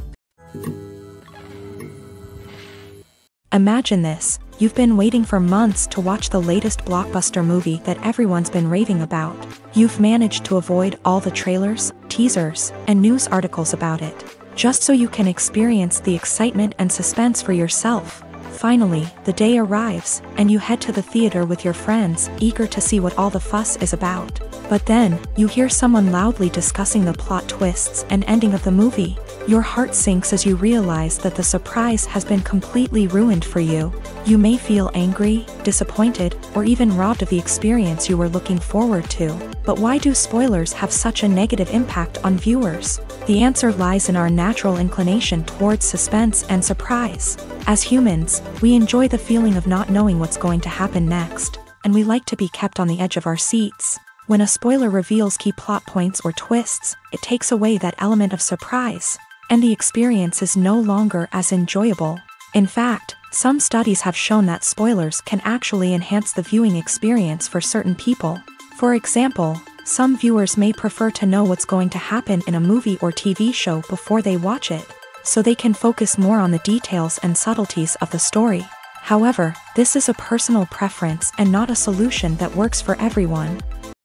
Imagine this: you've been waiting for months to watch the latest blockbuster movie that everyone's been raving about. You've managed to avoid all the trailers, teasers, and news articles about it, just so you can experience the excitement and suspense for yourself. Finally, the day arrives, and you head to the theater with your friends, eager to see what all the fuss is about. But then, you hear someone loudly discussing the plot twists and ending of the movie. Your heart sinks as you realize that the surprise has been completely ruined for you. You may feel angry, disappointed, or even robbed of the experience you were looking forward to. But why do spoilers have such a negative impact on viewers? The answer lies in our natural inclination towards suspense and surprise. As humans, we enjoy the feeling of not knowing what's going to happen next, and we like to be kept on the edge of our seats. When a spoiler reveals key plot points or twists, it takes away that element of surprise, and the experience is no longer as enjoyable. In fact, some studies have shown that spoilers can actually enhance the viewing experience for certain people. For example, some viewers may prefer to know what's going to happen in a movie or TV show before they watch it, so they can focus more on the details and subtleties of the story. However, this is a personal preference and not a solution that works for everyone.